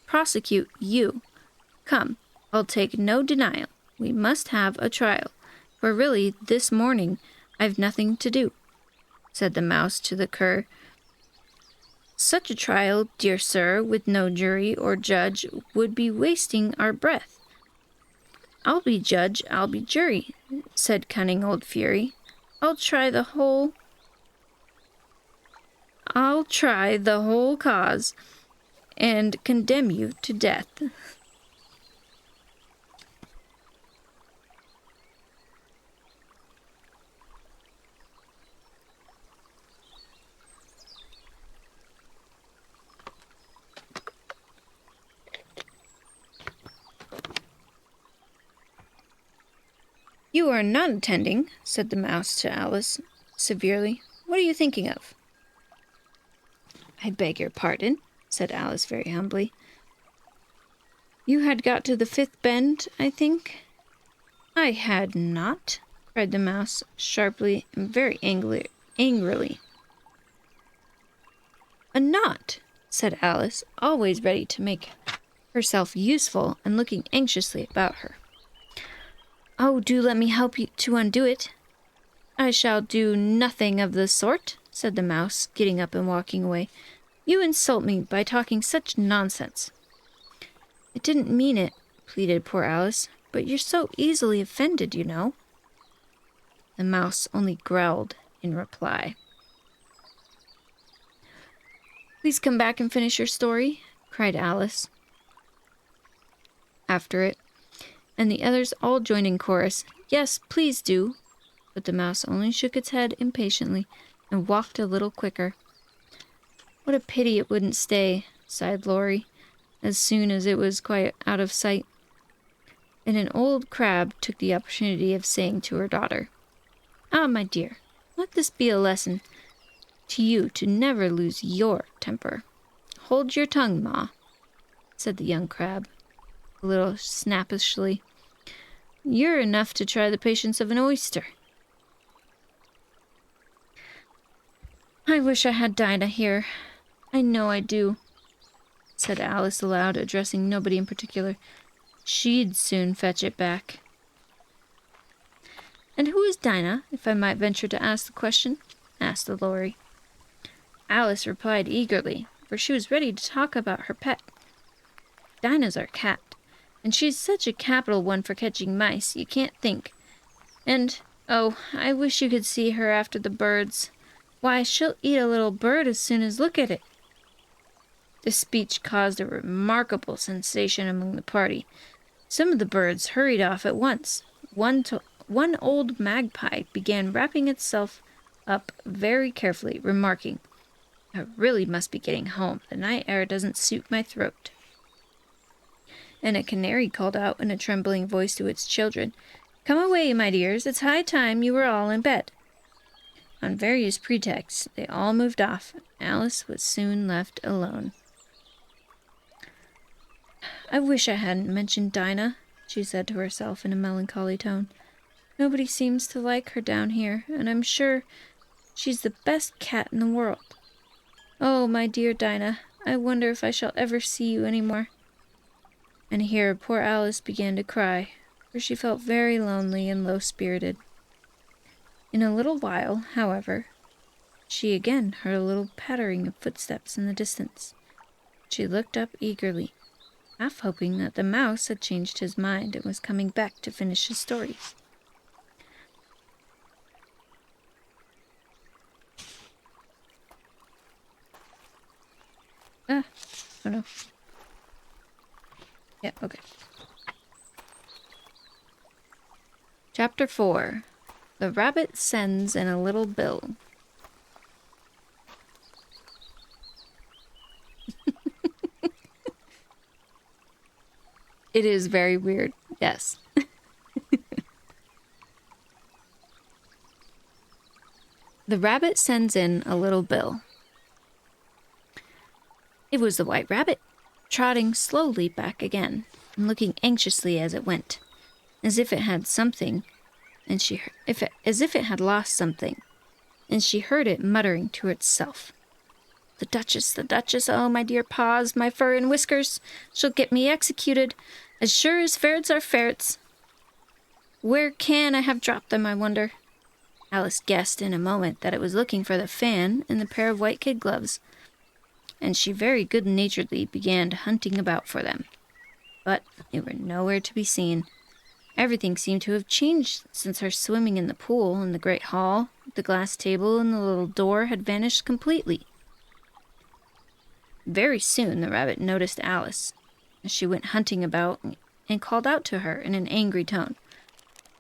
prosecute you. Come, I'll take no denial. We must have a trial, for really this morning I've nothing to do," said the mouse to the cur. "Such a trial, dear sir, with no jury or judge, would be wasting our breath." "I'll be judge, I'll be jury," said cunning old Fury. I'll try the whole cause and condemn you to death." "You are not attending," said the mouse to Alice severely. "What are you thinking of?" "I beg your pardon," said Alice very humbly. "You had got to the fifth bend, I think?" I had not, cried the mouse, sharply and very angrily. A knot, said Alice, always ready to make herself useful and looking anxiously about her. Oh, do let me help you to undo it. I shall do nothing of the sort, said the mouse, getting up and walking away. You insult me by talking such nonsense. I didn't mean it, pleaded poor Alice, but you're so easily offended, you know. The mouse only growled in reply. Please come back and finish your story, cried Alice after it, and the others all joined in chorus. Yes, please do. But the mouse only shook its head impatiently and walked a little quicker. What a pity it wouldn't stay, sighed Laurie, as soon as it was quite out of sight. And an old crab took the opportunity of saying to her daughter, Ah, my dear, let this be a lesson to you to never lose your temper. Hold your tongue, Ma, said the young crab, a little snappishly. You're enough to try the patience of an oyster. I wish I had Dinah here. I know I do, said Alice aloud, addressing nobody in particular. She'd soon fetch it back. And who is Dinah, if I might venture to ask the question? Asked the Laurie. Alice replied eagerly, for she was ready to talk about her pet. Dinah's our cat, and she's such a capital one for catching mice, you can't think. And, oh, I wish you could see her after the birds. Why, she'll eat a little bird as soon as look at it. This speech caused a remarkable sensation among the party. Some of the birds hurried off at once. One old magpie began wrapping itself up very carefully, remarking, I really must be getting home. The night air doesn't suit my throat. And a canary called out in a trembling voice to its children, Come away, my dears, it's high time you were all in bed. On various pretexts, they all moved off. Alice was soon left alone. I wish I hadn't mentioned Dinah, she said to herself in a melancholy tone. Nobody seems to like her down here, and I'm sure she's the best cat in the world. Oh, my dear Dinah, I wonder if I shall ever see you any more. And here poor Alice began to cry, for she felt very lonely and low-spirited. In a little while, however, she again heard a little pattering of footsteps in the distance. She looked up eagerly, half hoping that the mouse had changed his mind and was coming back to finish his story. Oh no. Yeah, okay. Chapter 4. The Rabbit Sends in a Little Bill. It is very weird, yes. The rabbit sends in a little bill. It was the White Rabbit, trotting slowly back again, and looking anxiously as it went, as if it had something, and as if it had lost something, and she heard it muttering to itself. The Duchess, oh, my dear paws, my fur and whiskers, she'll get me executed, as sure as ferrets are ferrets. Where can I have dropped them, I wonder? Alice guessed in a moment that it was looking for the fan and the pair of white kid gloves, and she very good-naturedly began hunting about for them. But they were nowhere to be seen. Everything seemed to have changed since her swimming in the pool in the great hall. The glass table and the little door had vanished completely. Very soon the rabbit noticed Alice, as she went hunting about, and called out to her in an angry tone,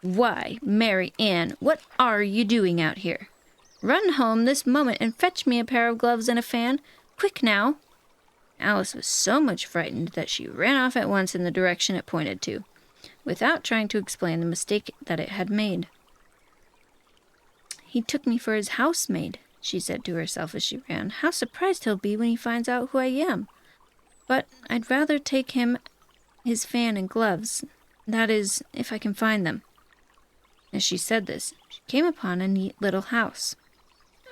Why, Mary Ann, what are you doing out here? Run home this moment and fetch me a pair of gloves and a fan. Quick now! Alice was so much frightened that she ran off at once in the direction it pointed to, without trying to explain the mistake that it had made. He took me for his housemaid, she said to herself as she ran. How surprised he'll be when he finds out who I am. But I'd rather take him his fan and gloves. That is, if I can find them. As she said this, she came upon a neat little house,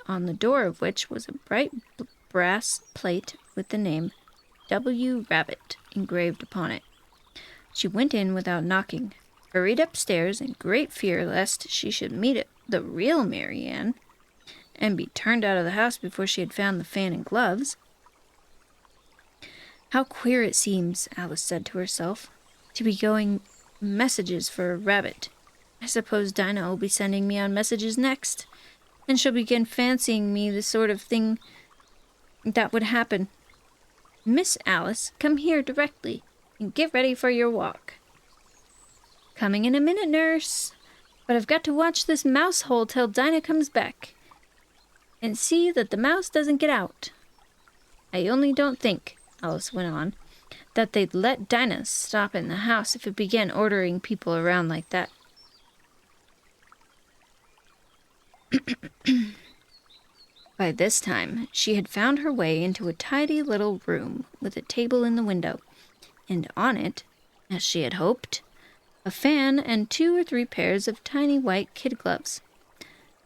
on the door of which was a bright brass plate with the name W. Rabbit engraved upon it. She went in without knocking, hurried upstairs in great fear lest she should meet the real Mary Ann, and be turned out of the house before she had found the fan and gloves. "How queer it seems," Alice said to herself, "to be going messages for a rabbit. I suppose Dinah will be sending me on messages next, and she'll begin fancying me the sort of thing that would happen. Miss Alice, come here directly, and get ready for your walk." "Coming in a minute, nurse. But I've got to watch this mouse hole till Dinah comes back, and see that the mouse doesn't get out. I only don't think," Alice went on, "that they'd let Dinah stop in the house if it began ordering people around like that." By this time, she had found her way into a tidy little room with a table in the window, and on it, as she had hoped, a fan and 2 or 3 pairs of tiny white kid gloves.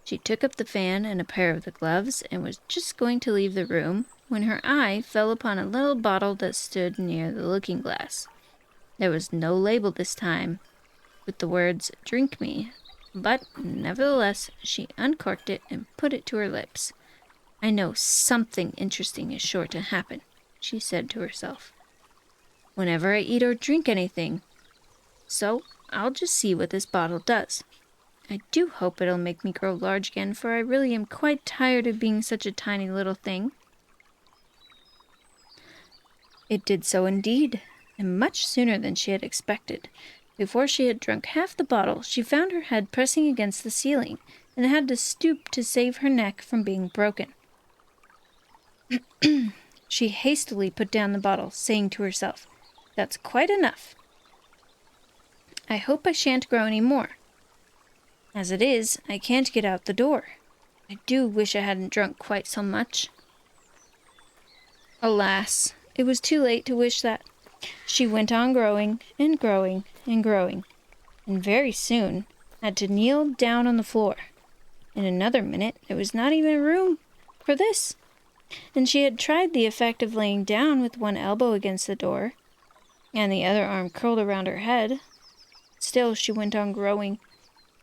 She took up the fan and a pair of the gloves and was just going to leave the room when her eye fell upon a little bottle that stood near the looking-glass. There was no label this time, with the words, "Drink me," but nevertheless she uncorked it and put it to her lips. "I know something interesting is sure to happen," she said to herself, "whenever I eat or drink anything. So I'll just see what this bottle does. I do hope it'll make me grow large again, for I really am quite tired of being such a tiny little thing." It did so indeed, and much sooner than she had expected. Before she had drunk half the bottle, she found her head pressing against the ceiling, and had to stoop to save her neck from being broken. She hastily put down the bottle, saying to herself, "That's quite enough. I hope I shan't grow any more. As it is, I can't get out the door. I do wish I hadn't drunk quite so much." Alas, it was too late to wish that. She went on growing and growing and growing, and very soon had to kneel down on the floor. In another minute there was not even room for this, and she had tried the effect of laying down with one elbow against the door, and the other arm curled around her head. Still she went on growing,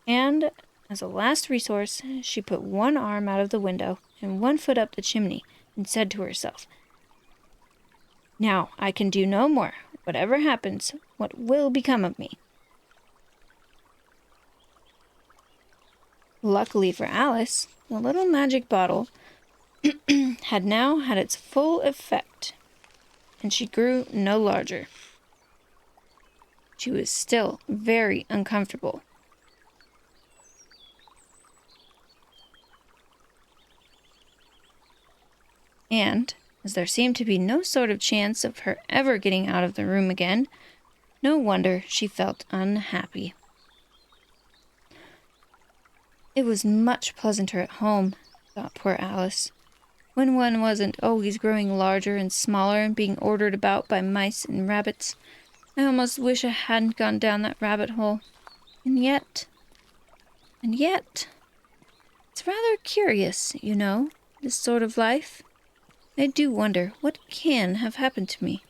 and as a last resource she put one arm out of the window and one foot up the chimney, and said to herself, "Now I can do no more. Whatever happens, what will become of me?" Luckily for Alice, the little magic bottle had now had its full effect, and she grew no larger. She was still very uncomfortable. And, as there seemed to be no sort of chance of her ever getting out of the room again, no wonder she felt unhappy. It was much pleasanter at home, thought poor Alice, when one wasn't always growing larger and smaller and being ordered about by mice and rabbits. I almost wish I hadn't gone down that rabbit hole. And yet, it's rather curious, you know, this sort of life. I do wonder what can have happened to me.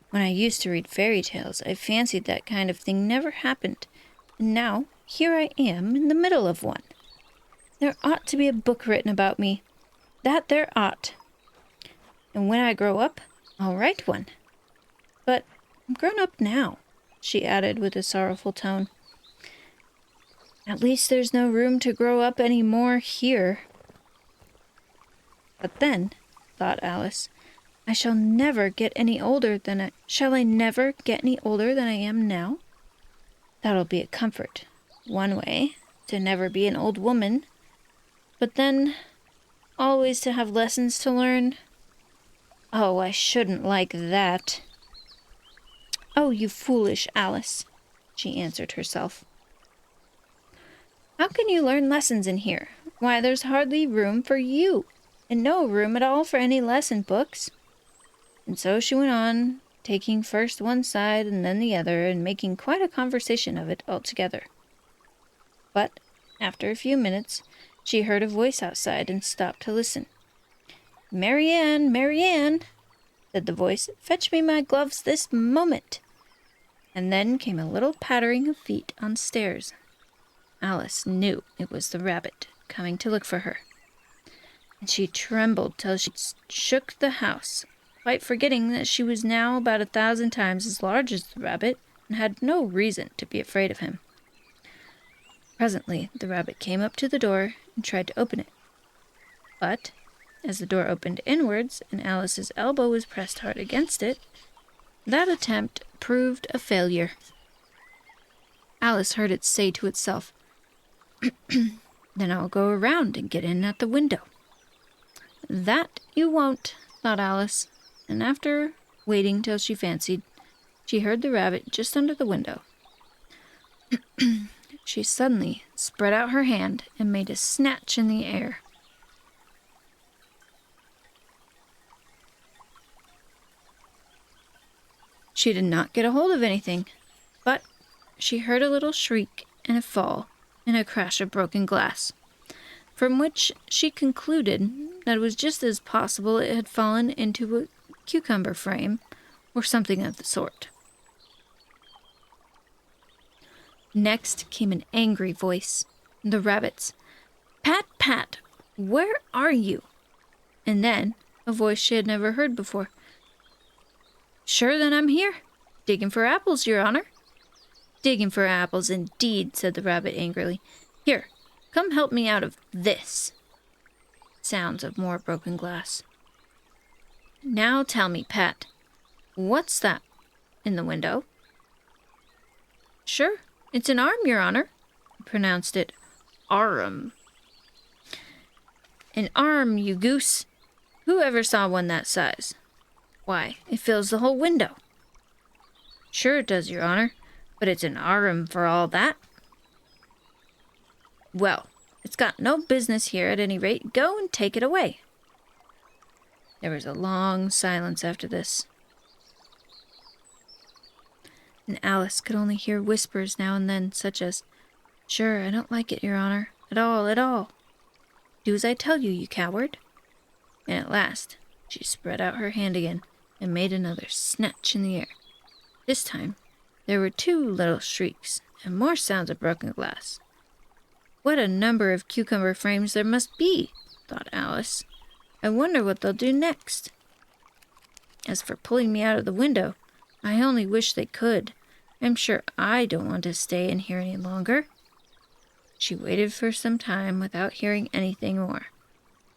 When I used to read fairy tales, I fancied that kind of thing never happened, and now here I am in the middle of one. There ought to be a book written about me. That there ought. And when I grow up, I'll write one. But I'm grown up now," she added with a sorrowful tone. "At least there's no room to grow up any more here. But then," thought Alice, Shall I never get any older than I am now? That'll be a comfort, one way, to never be an old woman. But then, always to have lessons to learn. Oh, I shouldn't like that." "Oh, you foolish Alice," she answered herself. "How can you learn lessons in here? Why, there's hardly room for you, and no room at all for any lesson books." And so she went on, taking first one side and then the other, and making quite a conversation of it altogether. But after a few minutes, she heard a voice outside and stopped to listen. "Mary Ann, Mary Ann," said the voice, "fetch me my gloves this moment." And then came a little pattering of feet on stairs. Alice knew it was the rabbit coming to look for her, and she trembled till she shook the house, quite forgetting that she was now about 1,000 times as large as the rabbit and had no reason to be afraid of him. Presently the rabbit came up to the door and tried to open it. But as the door opened inwards and Alice's elbow was pressed hard against it, that attempt proved a failure. Alice heard it say to itself, "Then I'll go around and get in at the window." "That you won't," thought Alice, and after waiting till she fancied she heard the rabbit just under the window, she suddenly spread out her hand and made a snatch in the air. She did not get a hold of anything, but she heard a little shriek and a fall and a crash of broken glass, from which she concluded that it was just as possible it had fallen into a cucumber frame or something of the sort. Next came an angry voice, the rabbit's. "Pat, Pat, where are you?" And then a voice she had never heard before. "Sure then I'm here, digging for apples, your honor." "Digging for apples, indeed," said the rabbit angrily. "Here, come help me out of this." Sounds of more broken glass. "Now tell me, Pat, what's that in the window?" "Sure, it's an arm, your honor." He pronounced it "arm." "An arm, you goose. Who ever saw one that size? Why, it fills the whole window." "Sure it does, your honor, but it's an arm for all that." "Well, it's got no business here at any rate. Go and take it away." There was a long silence after this, and Alice could only hear whispers now and then, such as, "Sure, I don't like it, your honor, at all, at all." "Do as I tell you, you coward." And at last she spread out her hand again and made another snatch in the air. This time there were 2 little shrieks and more sounds of broken glass. "What a number of cucumber frames there must be," thought Alice. "I wonder what they'll do next. As for pulling me out of the window, I only wish they could. I'm sure I don't want to stay in here any longer." She waited for some time without hearing anything more.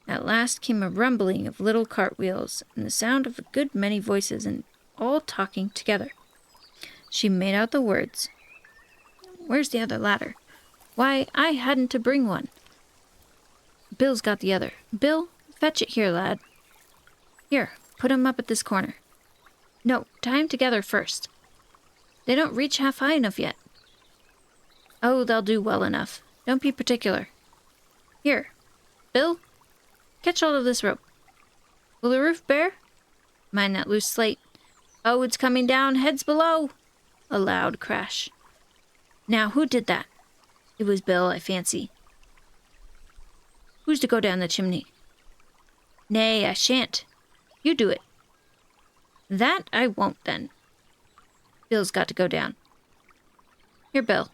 At last came a rumbling of little cartwheels and the sound of a good many voices, and all talking together. She made out the words, "Where's the other ladder? Why, I hadn't to bring one. Bill's got the other. Bill, fetch it here, lad. Here, put 'em up at this corner. No, tie 'em together first. They don't reach half high enough yet. Oh, they'll do well enough. Don't be particular. Here, Bill, catch hold of this rope. Will the roof bear? Mind that loose slate. Oh, it's coming down, heads below." A loud crash. "Now, who did that?" "It was Bill, I fancy." "Who's to go down the chimney?" "Nay, I shan't. You do it." "That I won't, then." "Bill's got to go down." "Here, Bill.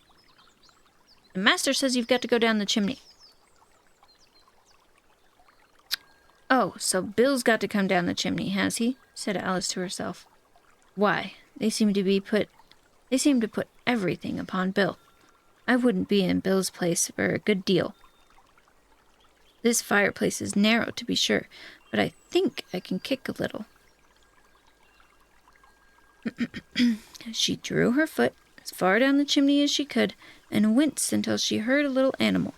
The master says you've got to go down the chimney." "Oh, so Bill's got to come down the chimney, has he?" said Alice to herself. "Why, they seem to put everything upon Bill. I wouldn't be in Bill's place for a good deal. This fireplace is narrow, to be sure, but I think I can kick a little." She drew her foot as far down the chimney as she could and winced until she heard a little animal.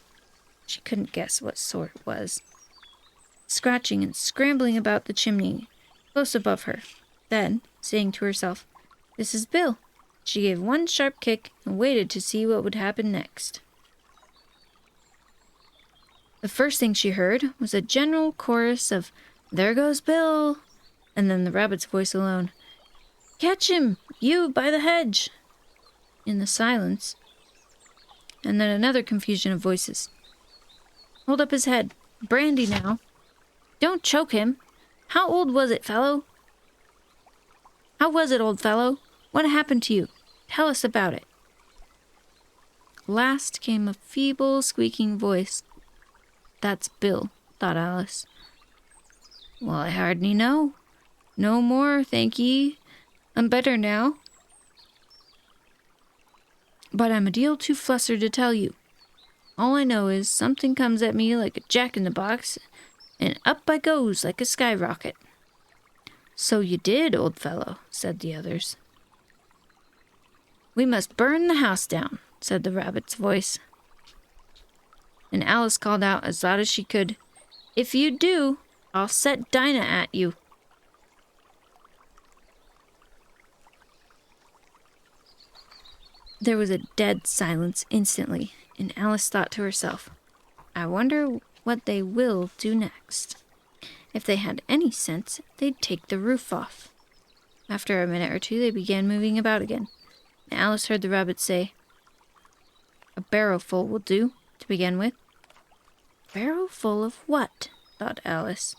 She couldn't guess what sort it was, scratching and scrambling about the chimney close above her. Then, saying to herself, "This is Bill," she gave one sharp kick and waited to see what would happen next. The first thing she heard was a general chorus of "There goes Bill," and then the rabbit's voice alone, "Catch him, you by the hedge." In the silence, and then another confusion of voices. Hold up his head. Brandy now. Don't choke him. How old was it, fellow? How was it, old fellow? What happened to you? Tell us about it. Last came a feeble, squeaking voice. That's Bill, thought Alice. Well, I hardly know. No more, thank ye. I'm better now. But I'm a deal too flustered to tell you. All I know is something comes at me like a jack-in-the-box, and up I goes like a skyrocket. So you did, old fellow, said the others. We must burn the house down, said the rabbit's voice. And Alice called out as loud as she could, If you do, I'll set Dinah at you. There was a dead silence instantly, and Alice thought to herself, I wonder what they will do next. If they had any sense, they'd take the roof off. After a minute or two, they began moving about again. And Alice heard the rabbit say, A barrowful will do, to begin with. Barrowful of what? Thought Alice.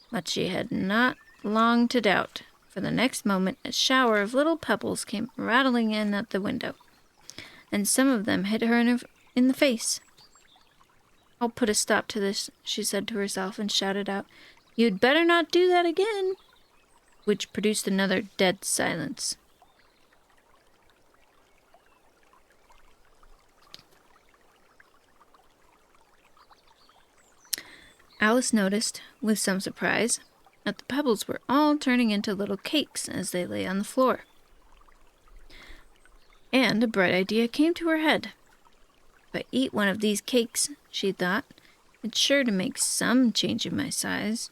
But she had not long to doubt, for the next moment a shower of little pebbles came rattling in at the window, and some of them hit her in the face. I'll put a stop to this, she said to herself, and shouted out, You'd better not do that again, which produced another dead silence. Alice noticed, with some surprise, that the pebbles were all turning into little cakes as they lay on the floor. And a bright idea came to her head. If I eat one of these cakes, she thought, it's sure to make some change in my size.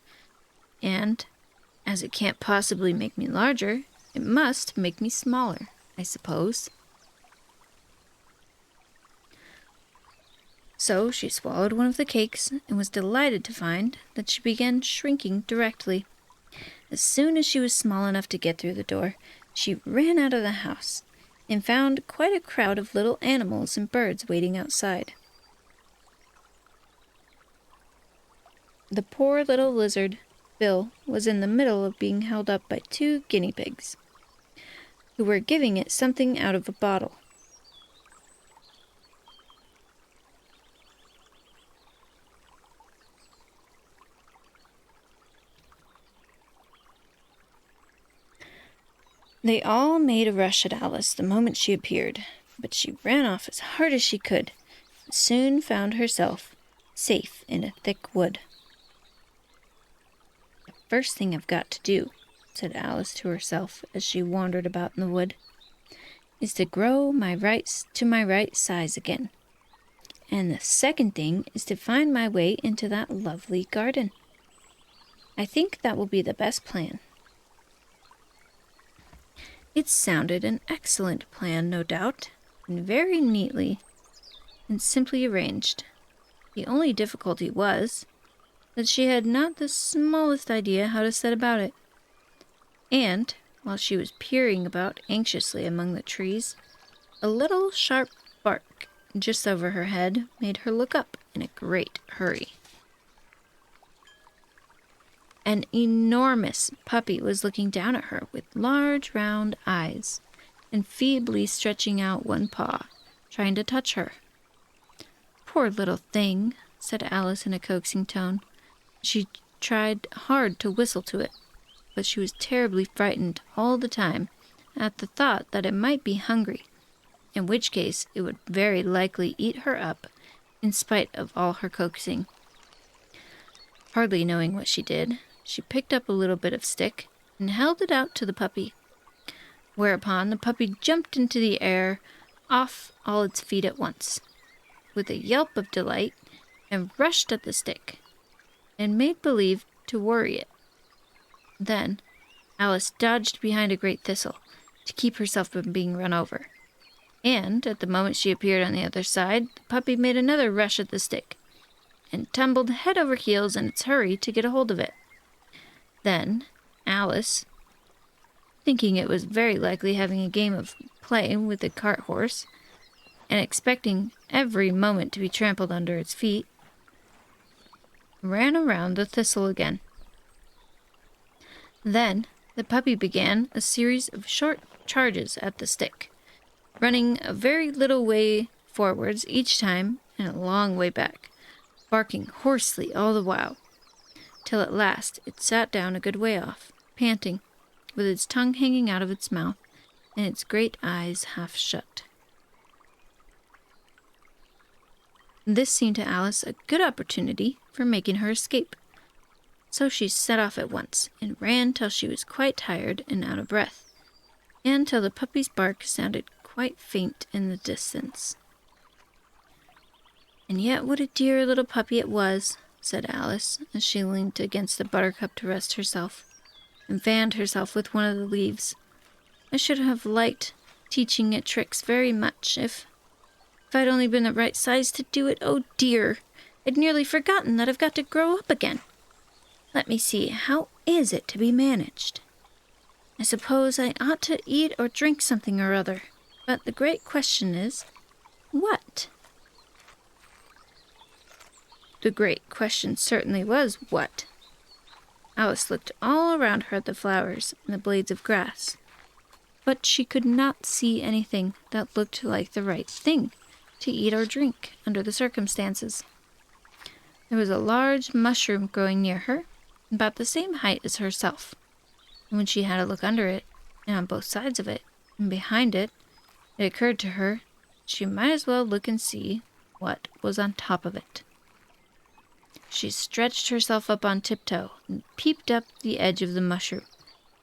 And, as it can't possibly make me larger, it must make me smaller, I suppose. So she swallowed one of the cakes and was delighted to find that she began shrinking directly. As soon as she was small enough to get through the door, she ran out of the house and found quite a crowd of little animals and birds waiting outside. The poor little lizard, Bill, was in the middle of being held up by 2 guinea pigs, who were giving it something out of a bottle. They all made a rush at Alice the moment she appeared, but she ran off as hard as she could, and soon found herself safe in a thick wood. The first thing I've got to do, said Alice to herself as she wandered about in the wood, is to grow my rice to my right size again. And the second thing is to find my way into that lovely garden. I think that will be the best plan. It sounded an excellent plan, no doubt, and very neatly and simply arranged. The only difficulty was that she had not the smallest idea how to set about it. And, while she was peering about anxiously among the trees, a little sharp bark just over her head made her look up in a great hurry. An enormous puppy was looking down at her with large round eyes and feebly stretching out one paw, trying to touch her. Poor little thing, said Alice in a coaxing tone. She tried hard to whistle to it, but she was terribly frightened all the time at the thought that it might be hungry, in which case it would very likely eat her up in spite of all her coaxing. Hardly knowing what she did, she picked up a little bit of stick and held it out to the puppy, whereupon the puppy jumped into the air off all its feet at once, with a yelp of delight, and rushed at the stick, and made believe to worry it. Then Alice dodged behind a great thistle to keep herself from being run over, and at the moment she appeared on the other side, the puppy made another rush at the stick, and tumbled head over heels in its hurry to get a hold of it. Then Alice, thinking it was very likely having a game of play with the cart horse, and expecting every moment to be trampled under its feet, ran around the thistle again. Then the puppy began a series of short charges at the stick, running a very little way forwards each time and a long way back, barking hoarsely all the while, till at last it sat down a good way off, panting, with its tongue hanging out of its mouth and its great eyes half shut. This seemed to Alice a good opportunity for making her escape. So she set off at once, and ran till she was quite tired and out of breath, and till the puppy's bark sounded quite faint in the distance. "And yet what a dear little puppy it was," said Alice, as she leaned against the buttercup to rest herself, and fanned herself with one of the leaves. "I should have liked teaching it tricks very much, if I'd only been the right size to do it. Oh dear, I'd nearly forgotten that I've got to grow up again. Let me see, how is it to be managed? I suppose I ought to eat or drink something or other, but the great question is, what?" The great question certainly was, what? Alice looked all around her at the flowers and the blades of grass, but she could not see anything that looked like the right thing to eat or drink under the circumstances. There was a large mushroom growing near her, about the same height as herself, and when she had a look under it, and on both sides of it, and behind it, it occurred to her she might as well look and see what was on top of it. She stretched herself up on tiptoe and peeped up the edge of the mushroom,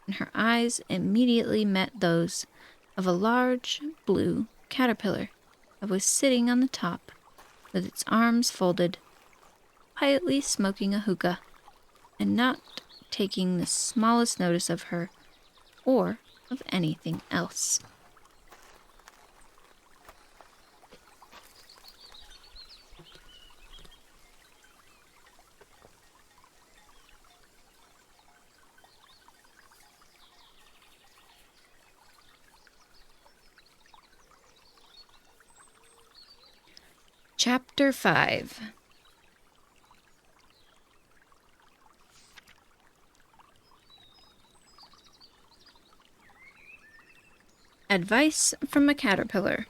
and her eyes immediately met those of a large blue caterpillar that was sitting on the top with its arms folded, quietly smoking a hookah, and not taking the smallest notice of her or of anything else. Chapter 5. Advice from a Caterpillar.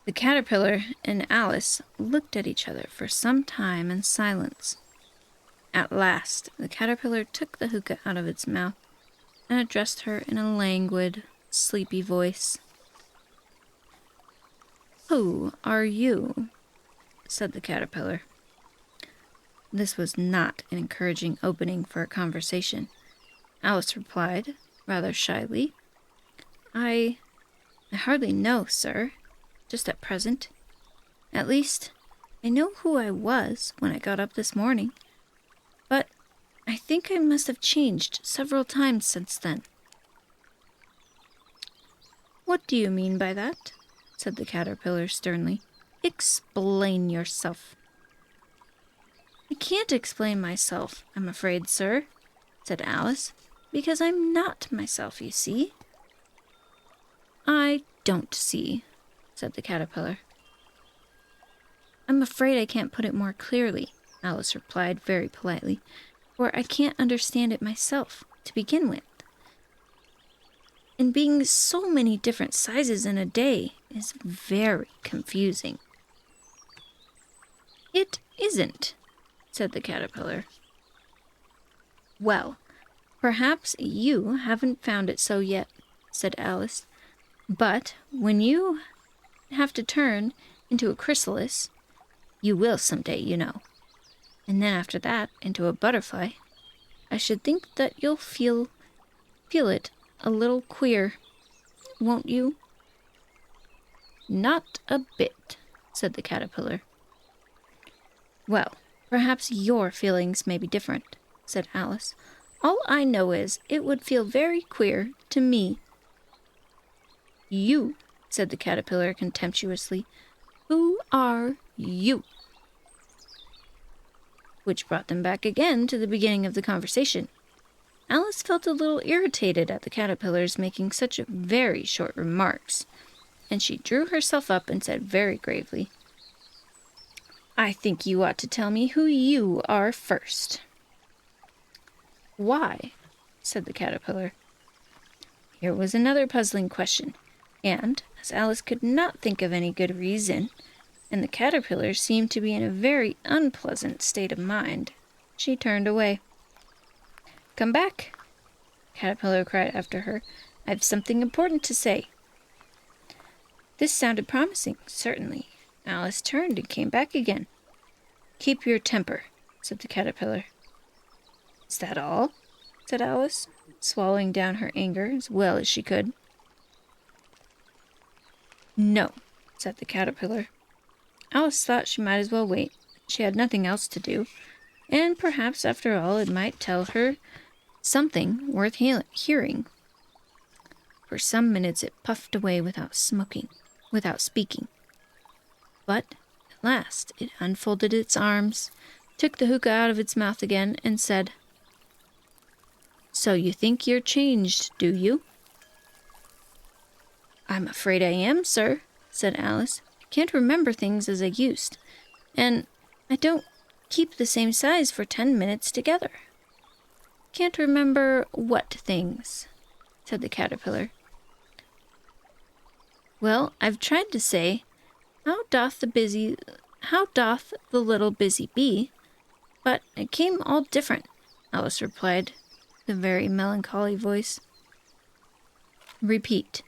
The caterpillar and Alice looked at each other for some time in silence. At last, the caterpillar took the hookah out of its mouth and addressed her in a languid, sleepy voice. "Who are you?" said the caterpillar. This was not an encouraging opening for a conversation. Alice replied, rather shyly, I hardly know, sir, just at present. At least, I know who I was when I got up this morning, but I think I must have changed several times since then." "What do you mean by that?" said the caterpillar sternly. "Explain yourself." "I can't explain myself, I'm afraid, sir," said Alice, "because I'm not myself, you see." "I don't see," said the caterpillar. "I'm afraid I can't put it more clearly," Alice replied very politely, "for I can't understand it myself, to begin with. And being so many different sizes in a day is very confusing." "It isn't," said the caterpillar. "Well, perhaps you haven't found it so yet," said Alice. "But when you have to turn into a chrysalis, you will someday, you know. And then after that, into a butterfly. I should think that you'll feel it a little queer, won't you?" "Not a bit," said the caterpillar. "Well, perhaps your feelings may be different," said Alice. "All I know is it would feel very queer to me." "You," said the caterpillar contemptuously. "Who are you?" Which brought them back again to the beginning of the conversation. Alice felt a little irritated at the caterpillar's making such very short remarks, and she drew herself up and said very gravely, "I think you ought to tell me who you are first." "Why?" said the caterpillar. Here was another puzzling question, and, as Alice could not think of any good reason, and the caterpillar seemed to be in a very unpleasant state of mind, she turned away. "Come back," the caterpillar cried after her. "I've something important to say." This sounded promising, certainly. Alice turned and came back again. "Keep your temper," said the caterpillar. "Is that all?" said Alice, swallowing down her anger as well as she could. "No," said the caterpillar. Alice thought she might as well wait. She had nothing else to do, and perhaps after all it might tell her something worth hearing. For some minutes it puffed away without speaking. But at last it unfolded its arms, took the hookah out of its mouth again, and said, "So you think you're changed, do you?" "I'm afraid I am, sir," said Alice. "I can't remember things as I used, and I don't keep the same size for 10 minutes together." "Can't remember what things?" said the caterpillar. "Well, I've tried to say, how doth the little busy bee, but it came all different," Alice replied, with a very melancholy voice. "Repeat,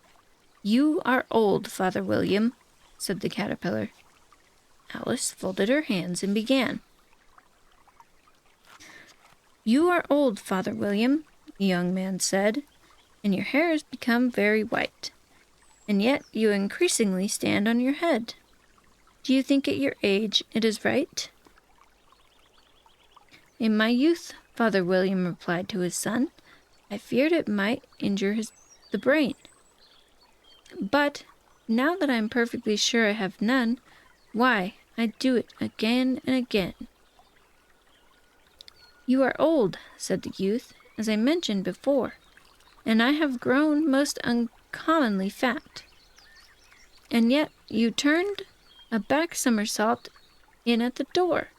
'You are old, Father William,'" said the caterpillar. Alice folded her hands and began. "You are old, Father William," the young man said, "and your hair has become very white, and yet you increasingly stand on your head. Do you think at your age it is right?" "In my youth," Father William replied to his son, "I feared it might injure the brain. But now that I am perfectly sure I have none, why, I do it again and again." "You are old," said the youth, "as I mentioned before, and I have grown most uncommonly fat. And yet you turned a back somersault in at the door.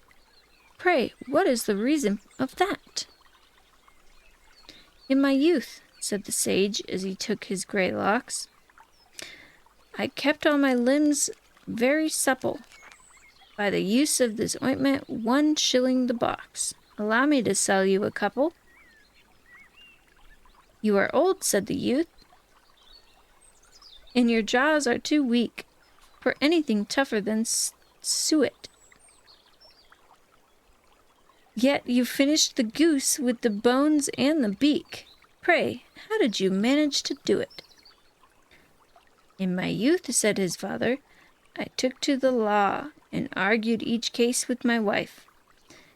Pray, what is the reason of that?" "In my youth," said the sage, as he took his grey locks, "I kept all my limbs very supple. By the use of this ointment, 1 shilling the box. Allow me to sell you a couple." "You are old," said the youth, "and your jaws are too weak for anything tougher than suet. Yet you finished the goose with the bones and the beak. Pray, how did you manage to do it?" "In my youth," said his father, "I took to the law and argued each case with my wife,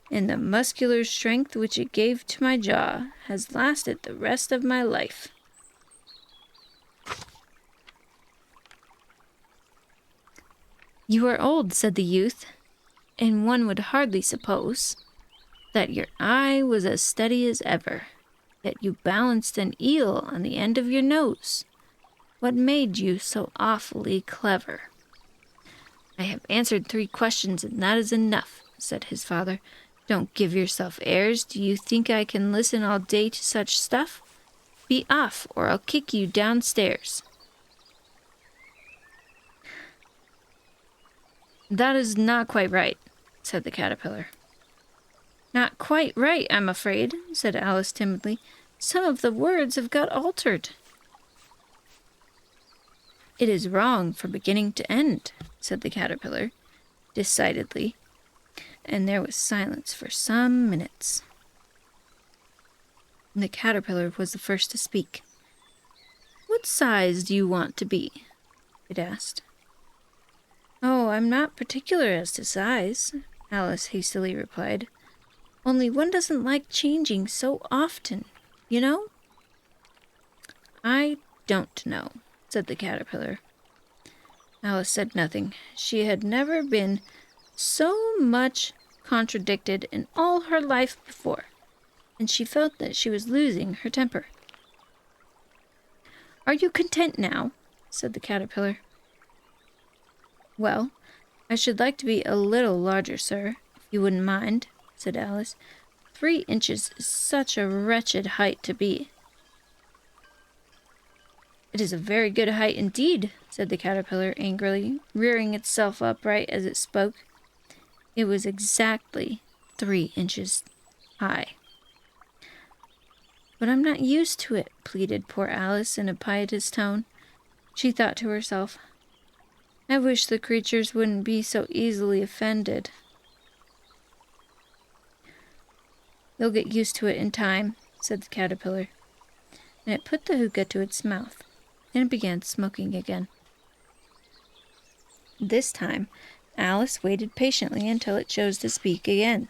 and the muscular strength which it gave to my jaw has lasted the rest of my life." "You are old," said the youth, "and one would hardly suppose that your eye was as steady as ever, yet you balanced an eel on the end of your nose. What made you so awfully clever?" "I have answered 3 questions, and that is enough," said his father. "Don't give yourself airs. Do you think I can listen all day to such stuff? Be off, or I'll kick you downstairs." "That is not quite right," said the caterpillar. "Not quite right, I'm afraid," said Alice timidly. "Some of the words have got altered." "It is wrong from beginning to end," said the caterpillar, decidedly, and there was silence for some minutes. The caterpillar was the first to speak. "What size do you want to be?" it asked. "Oh, I'm not particular as to size," Alice hastily replied. "Only one doesn't like changing so often, you know." "I don't know," said the caterpillar. Alice said nothing. She had never been so much contradicted in all her life before, and she felt that she was losing her temper. "Are you content now?" said the caterpillar. "Well, I should like to be a little larger, sir, if you wouldn't mind," said Alice. 3 inches is such a wretched height to be. "It is a very good height indeed," said the caterpillar angrily, rearing itself upright as it spoke. It was exactly 3 inches high. "But I'm not used to it," pleaded poor Alice in a piteous tone. She thought to herself, "I wish the creatures wouldn't be so easily offended." "They'll get used to it in time," said the caterpillar, and it put the hookah to its mouth, and it began smoking again. This time, Alice waited patiently until it chose to speak again.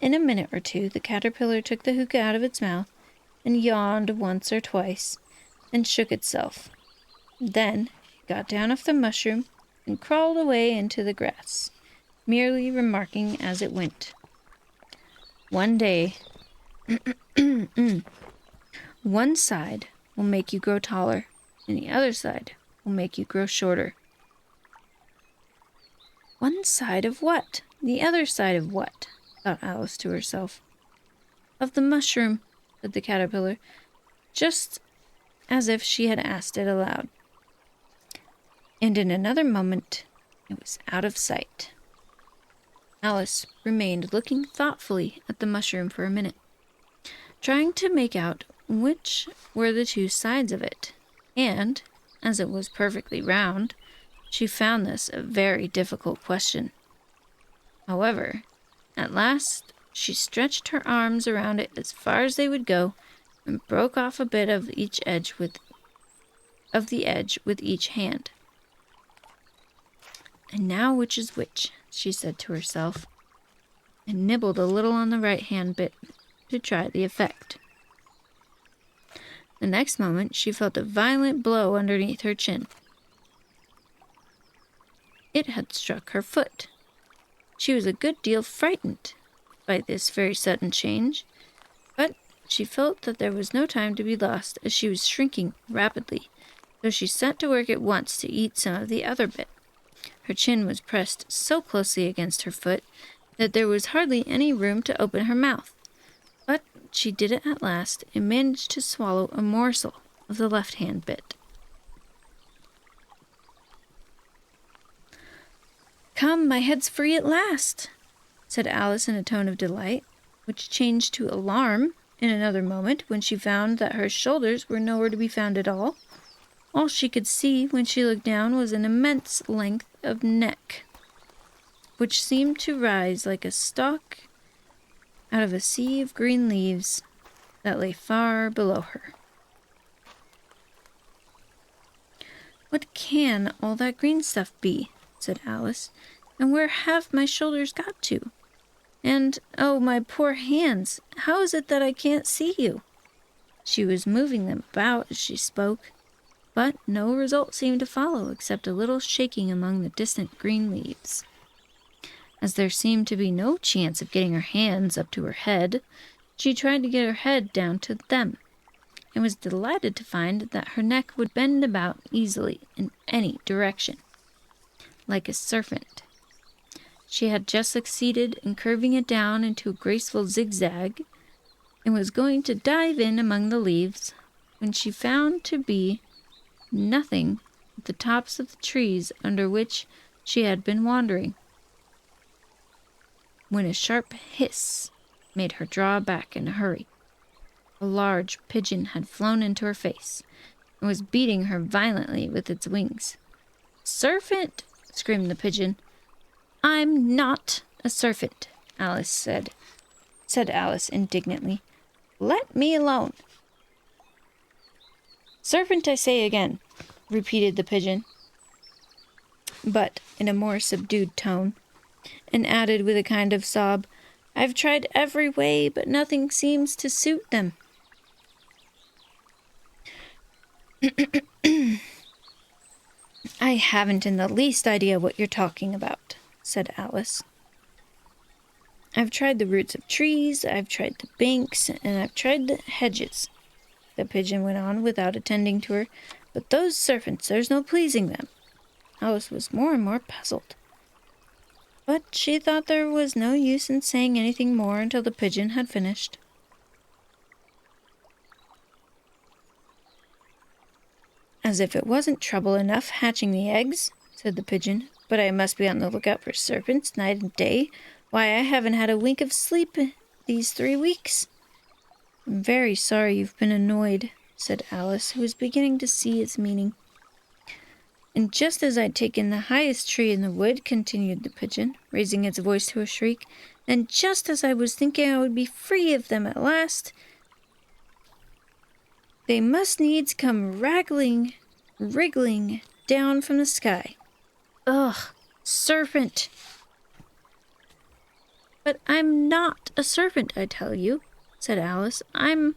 In a minute or two, the caterpillar took the hookah out of its mouth, and yawned once or twice, and shook itself. Then it got down off the mushroom, and crawled away into the grass, merely remarking as it went, "One day, one side will make you grow taller, and the other side will make you grow shorter." "One side of what? The other side of what?" thought Alice to herself. "Of the mushroom," said the caterpillar, just as if she had asked it aloud. And in another moment it was out of sight. Alice remained looking thoughtfully at the mushroom for a minute, trying to make out which were the two sides of it, and, as it was perfectly round, she found this a very difficult question. However, at last she stretched her arms around it as far as they would go, and broke off a bit of the edge with each hand. "And now which is which?" she said to herself, and nibbled a little on the right hand bit to try the effect. The next moment she felt a violent blow underneath her chin. It had struck her foot. She was a good deal frightened by this very sudden change, but she felt that there was no time to be lost, as she was shrinking rapidly, so she set to work at once to eat some of the other bit. Her chin was pressed so closely against her foot that there was hardly any room to open her mouth, but she did it at last, and managed to swallow a morsel of the left-hand bit. "Come, my head's free at last," said Alice in a tone of delight, which changed to alarm in another moment when she found that her shoulders were nowhere to be found at all. All she could see when she looked down was an immense length of neck, which seemed to rise like a stalk out of a sea of green leaves that lay far below her. "What can all that green stuff be?" said Alice, "and where have my shoulders got to? And, oh, my poor hands, how is it that I can't see you?" She was moving them about as she spoke, but no result seemed to follow except a little shaking among the distant green leaves. As there seemed to be no chance of getting her hands up to her head, she tried to get her head down to them, and was delighted to find that her neck would bend about easily in any direction, like a serpent. She had just succeeded in curving it down into a graceful zigzag, and was going to dive in among the leaves, when she found to be nothing but the tops of the trees under which she had been wandering, when a sharp hiss made her draw back in a hurry. A large pigeon had flown into her face, and was beating her violently with its wings. "Serpent!" screamed the pigeon. "I'm not a serpent," Alice said Alice indignantly. "Let me alone." "Serpent, I say again," repeated the pigeon, but in a more subdued tone, and added with a kind of sob, "I've tried every way, but nothing seems to suit them." "I haven't in the least idea what you're talking about," said Alice. "I've tried the roots of trees, I've tried the banks, and I've tried the hedges," the pigeon went on without attending to her, "but those serpents, there's no pleasing them." Alice was more and more puzzled. But she thought there was no use in saying anything more until the pigeon had finished. "As if it wasn't trouble enough hatching the eggs," said the pigeon, "but I must be on the lookout for serpents night and day. Why, I haven't had a wink of sleep these 3 weeks." "I'm very sorry you've been annoyed," said Alice, who was beginning to see its meaning. "And just as I'd taken the highest tree in the wood," continued the pigeon, raising its voice to a shriek, "and just as I was thinking I would be free of them at last, they must needs come wriggling down from the sky. Ugh, serpent! But I'm not a serpent, I tell you," said Alice. I'm,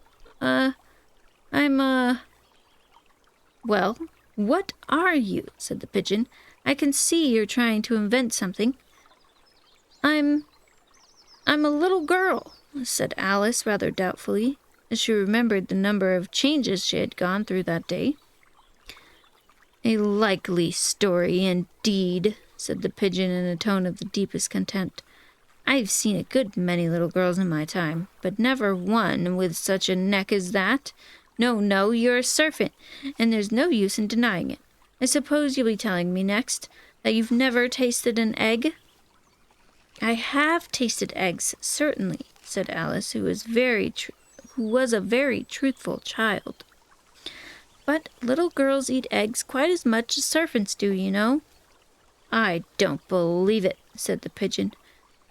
"Well, what are you?" said the pigeon. "I can see you're trying to invent something." I'm a little girl," said Alice rather doubtfully, as she remembered the number of changes she had gone through that day. "A likely story, indeed," said the pigeon in a tone of the deepest contempt. "I've seen a good many little girls in my time, but never one with such a neck as that. No, you're a serpent, and there's no use in denying it. I suppose you'll be telling me next that you've never tasted an egg?" "I have tasted eggs, certainly," said Alice, who was a very truthful child. "But little girls eat eggs quite as much as serpents do, you know." "I don't believe it," said the pigeon.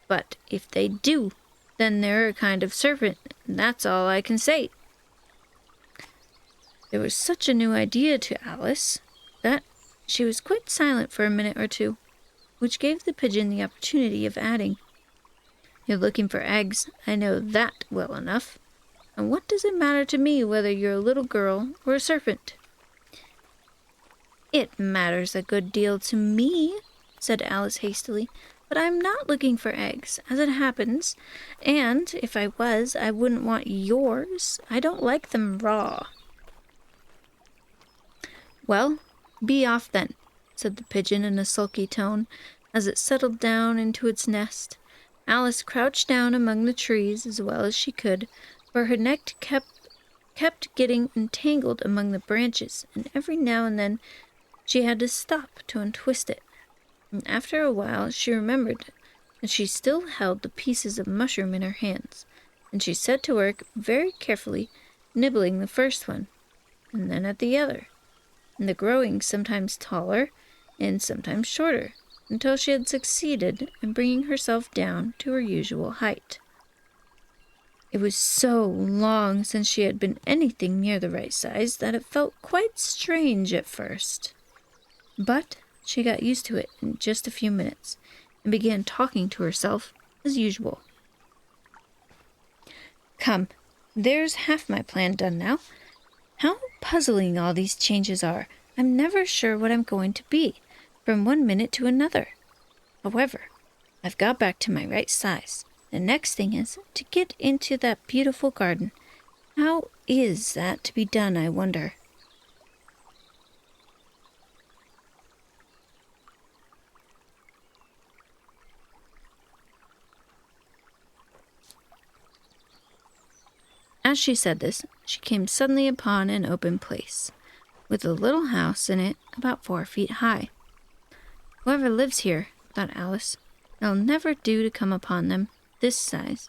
"But if they do, then they're a kind of serpent, and that's all I can say." There was such a new idea to Alice that she was quite silent for a minute or two, which gave the pigeon the opportunity of adding, "You're looking for eggs, I know that well enough. And what does it matter to me whether you're a little girl or a serpent?" "It matters a good deal to me," said Alice hastily, "but I'm not looking for eggs, as it happens, and if I was, I wouldn't want yours. I don't like them raw." "Well, be off then," said the pigeon in a sulky tone, as it settled down into its nest. Alice crouched down among the trees as well as she could, for her neck kept getting entangled among the branches, and every now and then she had to stop to untwist it. And after a while she remembered that she still held the pieces of mushroom in her hands, and she set to work very carefully, nibbling the first one, and then at the other, and the growing sometimes taller and sometimes shorter, until she had succeeded in bringing herself down to her usual height. It was so long since she had been anything near the right size that it felt quite strange at first. But she got used to it in just a few minutes, and began talking to herself as usual. "Come, there's half my plan done now. How puzzling all these changes are! I'm never sure what I'm going to be, from one minute to another. However, I've got back to my right size. The next thing is to get into that beautiful garden. How is that to be done, I wonder?" As she said this, she came suddenly upon an open place, with a little house in it about 4 feet high. "Whoever lives here," thought Alice, "it'll never do to come upon them this size.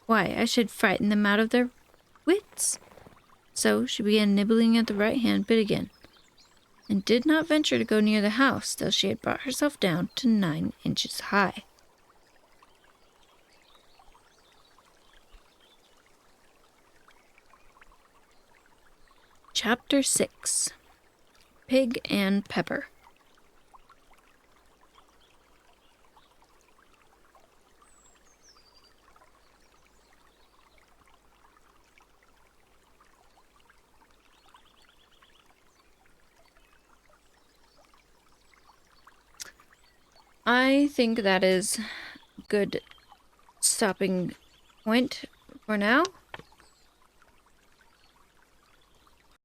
Why, I should frighten them out of their wits." So she began nibbling at the right-hand bit again, and did not venture to go near the house till she had brought herself down to 9 inches high. Chapter 6. Pig and Pepper. I think that is a good stopping point for now.